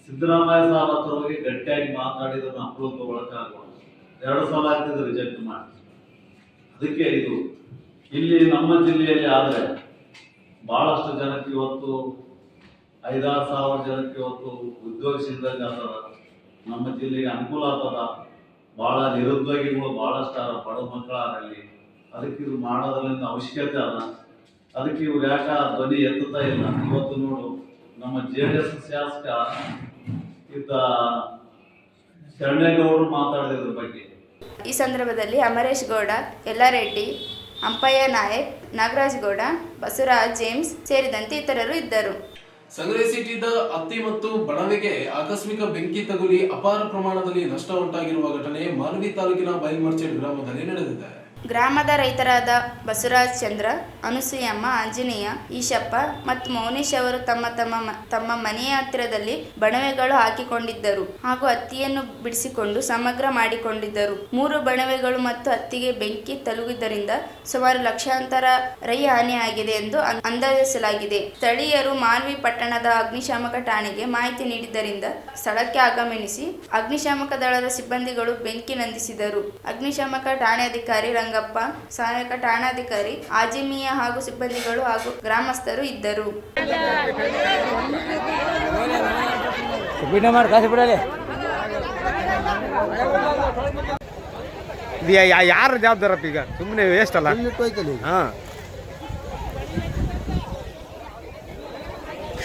ಸಿದ್ದರಾಮಯ್ಯ ಸಾಹೇಬ್ ಹತ್ರ ಹೋಗಿ ಗಟ್ಟಿಯಾಗಿ ಮಾತಾಡಿದ್ರೆ ಅಪ್ರೂವ್ ತಗೊಳಕ್ಕಾಗಲ್ಲ. 2 ಸಲ ಆಗ್ತಿದ್ರು ರಿಜೆಕ್ಟ್ ಮಾಡಿ. ಅದಕ್ಕೆ ಇದು ಇಲ್ಲಿ ನಮ್ಮ ಜಿಲ್ಲೆಯಲ್ಲಿ ಆದ್ರೆ ಬಹಳಷ್ಟು ಜನಕ್ಕೆ ಇವತ್ತು 5-6 ಸಾವಿರ ಜನಕ್ಕೆ ಇವತ್ತು ಉದ್ಯೋಗ ಸಿಗದಂಗೆ ಆಗ್ತದ. ನಮ್ಮ ಜಿಲ್ಲೆಗೆ ಅನುಕೂಲ ಆಗ್ತದ. ಬಹಳ ನಿರುದ್ಯೋಗಿಗಳು ಬಹಳಷ್ಟು ಅದ, ಬಡ ಮಕ್ಕಳಲ್ಲಿ. ಅದಕ್ಕೆ ಇದು ಮಾಡೋದ್ರಿಂದ ಅವಶ್ಯಕತೆ ಅದ. ಅದಕ್ಕೆ ಇವ್ರು ಯಾಕ ಧ್ವನಿ ಎತ್ತುತ್ತಾ ಇಲ್ಲ. ಇವತ್ತು ನೋಡು ನಮ್ಮ JDS ಶಾಸಕ ಶರಣೇಗೌಡರು ಮಾತಾಡಿದ್ರ ಬಗ್ಗೆ. ಈ ಸಂದರ್ಭದಲ್ಲಿ ಅಮರೇಶ್ ಗೌಡ, ಯಲ್ಲಾರೆಡ್ಡಿ, ಅಂಪಯ್ಯ ನಾಯಕ್, ನಾಗರಾಜ್ ಗೌಡ, ಬಸವರಾಜ್ ಜೇಮ್ಸ್ ಸೇರಿದಂತೆ ಇತರರು ಇದ್ದರು. ಸಂಗ್ರಹಿಸಿಟ್ಟಿದ್ದ ಹತ್ತಿ ಮತ್ತು ಬಣವೆಗೆ ಆಕಸ್ಮಿಕ ಬೆಂಕಿ ತಗುಲಿ ಅಪಾರ ಪ್ರಮಾಣದಲ್ಲಿ ನಷ್ಟ ಉಂಟಾಗಿರುವ ಘಟನೆ ಮಾನ್ವಿ ತಾಲೂಕಿನ ಬೈಲ್ಮರ್ಚೆಡ್ ಗ್ರಾಮದಲ್ಲಿ ನಡೆದಿದೆ. ಗ್ರಾಮದ ರೈತರಾದ ಬಸವರಾಜ್ ಚಂದ್ರ, ಅನುಸೂಯಮ್ಮ, ಆಂಜನೇಯ, ಈಶಪ್ಪ ಮತ್ತು ಮೌನೇಶ್ ಅವರು ತಮ್ಮ ಮನೆಯ ಹತ್ತಿರದಲ್ಲಿ ಬಣವೆಗಳು ಹಾಕಿಕೊಂಡಿದ್ದರು ಹಾಗೂ ಹತ್ತಿಯನ್ನು ಬಿಡಿಸಿಕೊಂಡು ಸಮಗ್ರ ಮಾಡಿಕೊಂಡಿದ್ದರು. 3 ಬಣವೆಗಳು ಮತ್ತು ಹತ್ತಿಗೆ ಬೆಂಕಿ ತಗುಲಿದ್ದರಿಂದ ಸುಮಾರು ಲಕ್ಷಾಂತರ ರೈ ಹಾನಿಯಾಗಿದೆ ಎಂದು ಅಂದಾಜಿಸಲಾಗಿದೆ. ಸ್ಥಳೀಯರು ಮಾನ್ವಿ ಪಟ್ಟಣದ ಅಗ್ನಿಶಾಮಕ ಠಾಣೆಗೆ ಮಾಹಿತಿ ನೀಡಿದ್ದರಿಂದ ಸ್ಥಳಕ್ಕೆ ಆಗಮನಿಸಿ ಅಗ್ನಿಶಾಮಕ ದಳದ ಸಿಬ್ಬಂದಿಗಳು ಬೆಂಕಿ ನಂದಿಸಿದರು. ಅಗ್ನಿಶಾಮಕ ಠಾಣಾಧಿಕಾರಿ ರಂಗಪ್ಪ, ಸಹಾಯಕ ಠಾಣಾಧಿಕಾರಿ ಆಜಿಮಿಯಾ ಹಾಗೂ ಸಿಬ್ಬಂದಿಗಳು ಹಾಗೂ ಗ್ರಾಮಸ್ಥರು ಇದ್ದರು. ಯಾರು ಜವಾಬ್ದಾರಪ್ಪ? ಈಗ ಸುಮ್ಮನೆ ವೇಸ್ಟ್ ಅಲ್ಲ.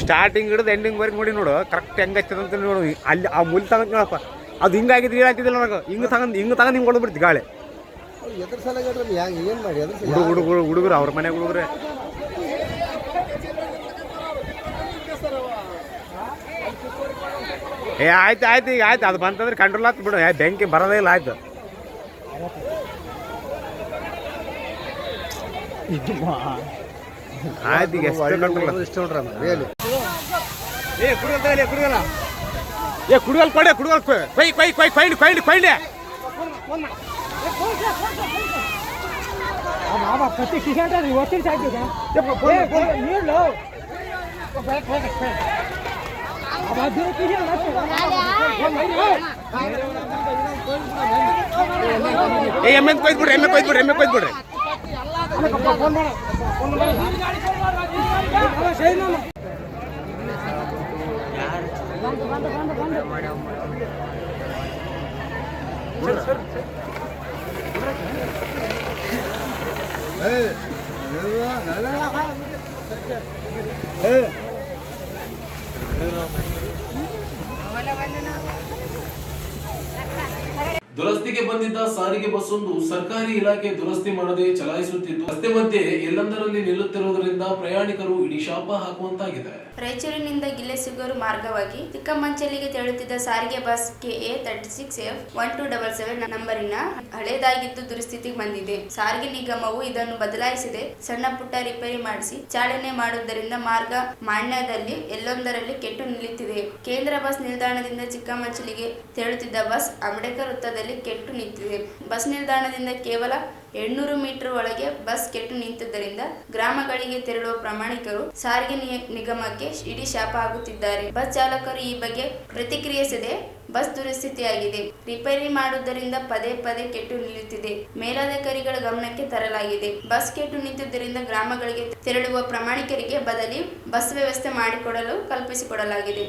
ಸ್ಟಾರ್ಟಿಂಗ್ ಹಿಡಿದು ಎಂಡಿಂಗ್ ವರೆಗೆ ನೋಡಿ ನೋಡು, ಕರೆಕ್ಟ್ ಹೆಂಗೈತದ ಅಂತ ನೋಡು. ಅಲ್ಲಿ ಆ ಮುಲ್ ತಗೊಂಡ್ ನೋಡಪ್ಪ, ಅದು ಹಿಂಗಾಗಿದ್ದು ಹೇಳಾಕಿದ್ದಿಲ್ಲ ನನಗೆ. ಹಿಂಗೆ ತಗೊಂಡು ಹಿಂಗೆ ಹೊಡೆದ್ಬಿಡ್ತು ಗಾಳಿ. ಹುಡುಗರು ಅವ್ರ ಮನೆ ಹುಡುಗರೆ. ಆಯ್ತು ಈಗ ಆಯ್ತು, ಅದು ಬಂತಂದ್ರೆ ಕಂಟ್ರೋಲ್ ಆಗ್ತು ಬಿಡು. ಬೆಂಕಿ ಬರೋದೇ ಇಲ್ಲ. ಆಯ್ತು ಆಯ್ತು, ಈಗ ಎಷ್ಟು ಕಂಟ್ರೋಲ್ ಇಷ್ಟ ನೋಡ್ರಿ. ಕುಡುಗಲ್ ಕೊಡೆ, ಕುಡುಗಲ್ ಕೊಯ್ಲಿ. ಎಮ್ಮೆ ಕೊಯ್ದ್ಬಿಡ್ರಿ. Hey, ದುರಸ್ತಿಗೆ ಬಂದಿದ್ದ ಸಾರಿಗೆ ಬಸ್ ಒಂದು ಸರ್ಕಾರಿ ಇಲಾಖೆ ದುರಸ್ತಿ ಮಾಡದೆ ಚಲಾಯಿಸುತ್ತಿದ್ದು ರಸ್ತೆ ಮಧ್ಯೆ ಎಲ್ಲೆಂದರಲ್ಲಿ ನಿಲ್ಲುತ್ತಿರುವುದರಿಂದ ಪ್ರಯಾಣಿಕರು ಇಡೀ ಶಾಪ ಹಾಕುವಂತಾಗಿದೆ. ರಾಯಚೂರಿನಿಂದ ಗಿಲ್ಲೆಸಿಗೂರು ಮಾರ್ಗವಾಗಿ ಚಿಕ್ಕಮಂಚಲಿಗೆ ತೆರಳುತ್ತಿದ್ದ ಸಾರಿಗೆ ಬಸ್ KA 36F1277 ನಂಬರಿನ ಹಳೇದಾಗಿದ್ದು ದುರಸ್ತಿಗೆ ಬಂದಿದೆ. ಸಾರಿಗೆ ನಿಗಮವು ಇದನ್ನು ಬದಲಾಯಿಸದೆ ಸಣ್ಣ ಪುಟ್ಟ ರಿಪೇರಿ ಮಾಡಿಸಿ ಚಾಲನೆ ಮಾಡುವುದರಿಂದ ಮಾರ್ಗ ಮಾನ್ಯದಲ್ಲಿ ಎಲ್ಲೊಂದರಲ್ಲಿ ಕೆಟ್ಟು ನಿಲ್ಲುತ್ತಿದೆ. ಕೇಂದ್ರ ಬಸ್ ನಿಲ್ದಾಣದಿಂದ ಚಿಕ್ಕಮಂಚಲಿಗೆ ತೆರಳುತ್ತಿದ್ದ ಬಸ್ ಅಂಬೇಡ್ಕರ್ ವೃತ್ತದಲ್ಲಿ ಕೆಟ್ಟು ನಿಂತಿದೆ. ಬಸ್ ನಿಲ್ದಾಣದಿಂದ ಕೇವಲ 800 ಮೀಟರ್ ಒಳಗೆ ಬಸ್ ಕೆಟ್ಟು ನಿಂತಿದ್ದರಿಂದ ಗ್ರಾಮಗಳಿಗೆ ತೆರಳುವ ಪ್ರಯಾಣಿಕರು ಸಾರಿಗೆ ನಿಗಮಕ್ಕೆ ಇಡೀ ಶಾಪ ಆಗುತ್ತಿದ್ದಾರೆ. ಬಸ್ ಚಾಲಕರು ಈ ಬಗ್ಗೆ ಪ್ರತಿಕ್ರಿಯಿಸದೆ ಬಸ್ ದುರಸ್ಥಿತಿಯಾಗಿದೆ, ರಿಪೇರಿ ಮಾಡುವುದರಿಂದ ಪದೇ ಪದೇ ಕೆಟ್ಟು ನಿಲ್ಲುತ್ತಿದೆ, ಮೇಲಧಿಕಾರಿಗಳ ಗಮನಕ್ಕೆ ತರಲಾಗಿದೆ. ಬಸ್ ಕೆಟ್ಟು ನಿಂತಿದ್ದರಿಂದ ಗ್ರಾಮಗಳಿಗೆ ತೆರಳುವ ಪ್ರಯಾಣಿಕರಿಗೆ ಬದಲಿ ಬಸ್ ವ್ಯವಸ್ಥೆ ಮಾಡಿಕೊಡಲು ಕಲ್ಪಿಸಿಕೊಡಲಾಗಿದೆ.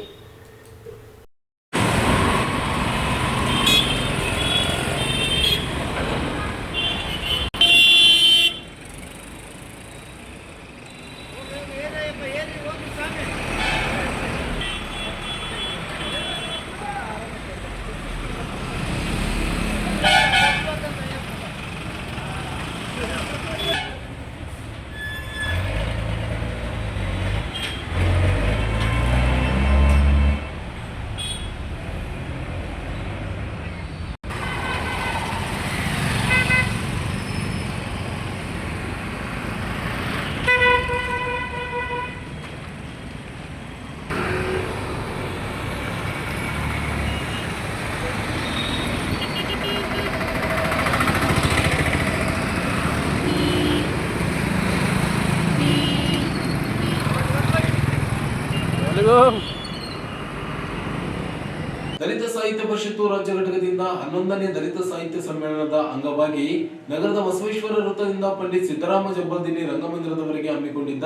ದಲಿತ ಸಾಹಿತ್ಯ ಪರಿಷತ್ತು ರಾಜ್ಯ ಘಟಕದಿಂದ 11ನೇ ದಲಿತ ಸಾಹಿತ್ಯ ಸಮ್ಮೇಳನದ ಅಂಗವಾಗಿ ನಗರದ ಬಸವೇಶ್ವರ ವೃತ್ತದಿಂದ ಪಂಡಿತ್ ಸಿದ್ದರಾಮ ಜಬ್ಬಲ್ದಿನ್ನಿ ರಂಗಮಂದಿರದವರೆಗೆ ಹಮ್ಮಿಕೊಂಡಿದ್ದ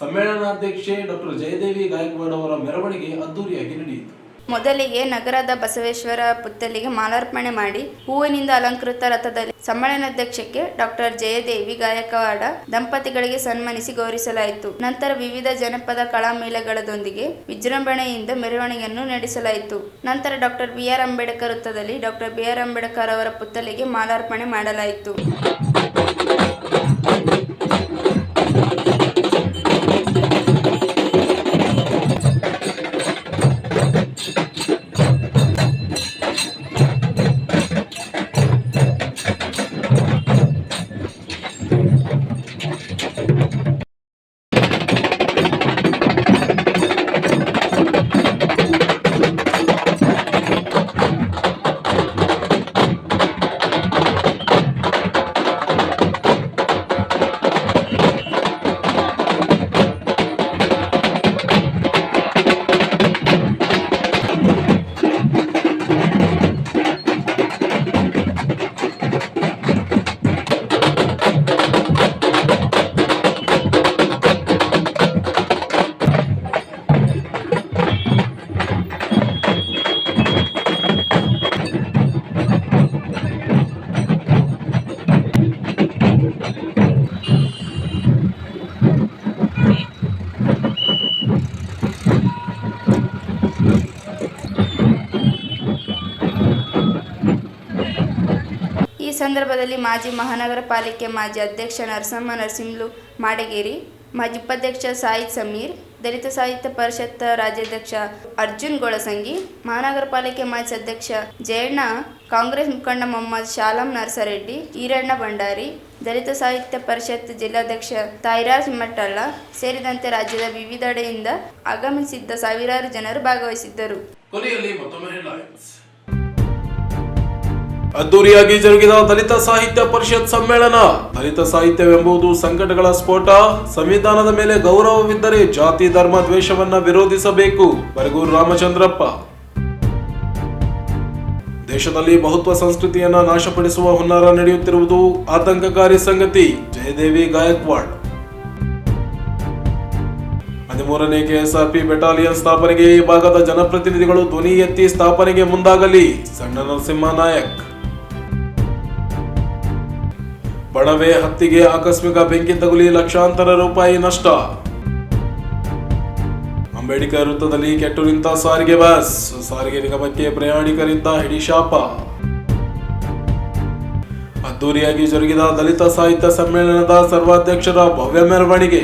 ಸಮ್ಮೇಳನಾಧ್ಯಕ್ಷೆ ಡಾಕ್ಟರ್ ಜಯದೇವಿ ಗಾಯಕ್ವಾಡ್ ಅವರ ಮೆರವಣಿಗೆ ಅದ್ದೂರಿಯಾಗಿ ನಡೆಯಿತು. ಮೊದಲಿಗೆ ನಗರದ ಬಸವೇಶ್ವರ ಪುತ್ತಲಿಗೆ ಮಾಲಾರ್ಪಣೆ ಮಾಡಿ ಹೂವಿನಿಂದ ಅಲಂಕೃತ ರಥದಲ್ಲಿ ಸಮ್ಮೇಳನಾಧ್ಯಕ್ಷಕ್ಕೆ ಡಾಕ್ಟರ್ ಜಯದೇವಿ ಗಾಯಕ್ವಾಡ ದಂಪತಿಗಳಿಗೆ ಸನ್ಮಾನಿಸಿ ಗೌರವಿಸಲಾಯಿತು. ನಂತರ ವಿವಿಧ ಜನಪದ ಕಲಾಮೇಳಗಳೊಂದಿಗೆ ವಿಜೃಂಭಣೆಯಿಂದ ಮೆರವಣಿಗೆಯನ್ನು ನಡೆಸಲಾಯಿತು. ನಂತರ ಡಾಕ್ಟರ್ BR ಅಂಬೇಡ್ಕರ್ ವೃತ್ತದಲ್ಲಿ ಡಾಕ್ಟರ್ BR ಅಂಬೇಡ್ಕರ್ ಅವರ ಪುತ್ತಲಿಗೆ ಮಾಲಾರ್ಪಣೆ ಮಾಡಲಾಯಿತು. ಸಂದರ್ಭದಲ್ಲಿ ಮಾಜಿ ಮಹಾನಗರ ಪಾಲಿಕೆ ಮಾಜಿ ಅಧ್ಯಕ್ಷ ನರಸಿಂಹಲು ಮಾಡಗೇರಿ, ಮಾಜಿ ಉಪಾಧ್ಯಕ್ಷ ಸಾಯಿದ್ ಸಮೀರ್, ದಲಿತ ಸಾಹಿತ್ಯ ಪರಿಷತ್ ರಾಜ್ಯಾಧ್ಯಕ್ಷ ಅರ್ಜುನ್ ಗೊಳಸಂಗಿ, ಮಹಾನಗರ ಪಾಲಿಕೆ ಮಾಜಿ ಅಧ್ಯಕ್ಷ ಜಯಣ್ಣ, ಕಾಂಗ್ರೆಸ್ ಮುಖಂಡ ಮೊಹಮ್ಮದ್ ಶಾಲಂ ನರಸರೆಡ್ಡಿ, ಈರಣ್ಣ ಭಂಡಾರಿ, ದಲಿತ ಸಾಹಿತ್ಯ ಪರಿಷತ್ ಜಿಲ್ಲಾಧ್ಯಕ್ಷ ತಾಯಿರಾಜ್ ಮಟ್ಟಳ್ಳ ಸೇರಿದಂತೆ ರಾಜ್ಯದ ವಿವಿಧೆಡೆಯಿಂದ ಆಗಮಿಸಿದ್ದ ಸಾವಿರಾರು ಜನರು ಭಾಗವಹಿಸಿದ್ದರು. ಕೊನೆಯಲ್ಲಿ ಮತ್ತೊಮ್ಮೆ ಹೆಡ್ಲೈನ್ಸ್. ಅದ್ದೂರಿಯಾಗಿ ಜರುಗಿದ ದಲಿತ ಸಾಹಿತ್ಯ ಪರಿಷತ್ ಸಮ್ಮೇಳನ. ದಲಿತ ಸಾಹಿತ್ಯವೆಂಬುದು ಸಂಕಟಗಳ ಸ್ಫೋಟ. ಸಂವಿಧಾನದ ಮೇಲೆ ಗೌರವವಿದ್ದರೆ ಜಾತಿ ಧರ್ಮ ದ್ವೇಷವನ್ನ ವಿರೋಧಿಸಬೇಕು. ಬರಗೂರು ರಾಮಚಂದ್ರಪ್ಪ. ದೇಶದಲ್ಲಿ ಬಹುತ್ವ ಸಂಸ್ಕೃತಿಯನ್ನ ನಾಶಪಡಿಸುವ ಹುನ್ನಾರ ನಡೆಯುತ್ತಿರುವುದು ಆತಂಕಕಾರಿ ಸಂಗತಿ. ಜಯದೇವಿ ಗಾಯಕ್ವಾಡ್. 13ನೇ KSRP ಬೆಟಾಲಿಯನ್ ಸ್ಥಾಪನೆಗೆ ಈ ಭಾಗದ ಜನಪ್ರತಿನಿಧಿಗಳು ಧ್ವನಿ ಎತ್ತಿ ಸ್ಥಾಪನೆಗೆ ಮುಂದಾಗಲಿ. ಸಣ್ಣ ನರಸಿಂಹ ನಾಯಕ್. ಬಣವೆ ಹತ್ತಿಗೆ ಆಕಸ್ಮಿಕ ಬೆಂಕಿ ತಗುಲಿ ಲಕ್ಷಾಂತರ ರೂಪಾಯಿ ನಷ್ಟ. ಅಂಬೇಡ್ಕರ್ ವೃತ್ತದಲ್ಲಿ ಕೆಟ್ಟು ನಿಂತ ಸಾರಿಗೆ ಬಸ್, ಸಾರಿಗೆ ನಿಗಮಕ್ಕೆ ಪ್ರಯಾಣಿಕರಿಂದ ಹಿಡಿಶಾಪ. ಅದ್ದೂರಿಯಾಗಿ ಜರುಗಿದ ದಲಿತ ಸಾಹಿತ್ಯ ಸಮ್ಮೇಳನದ ಸರ್ವಾಧ್ಯಕ್ಷರ ಭವ್ಯ ಮೆರವಣಿಗೆ.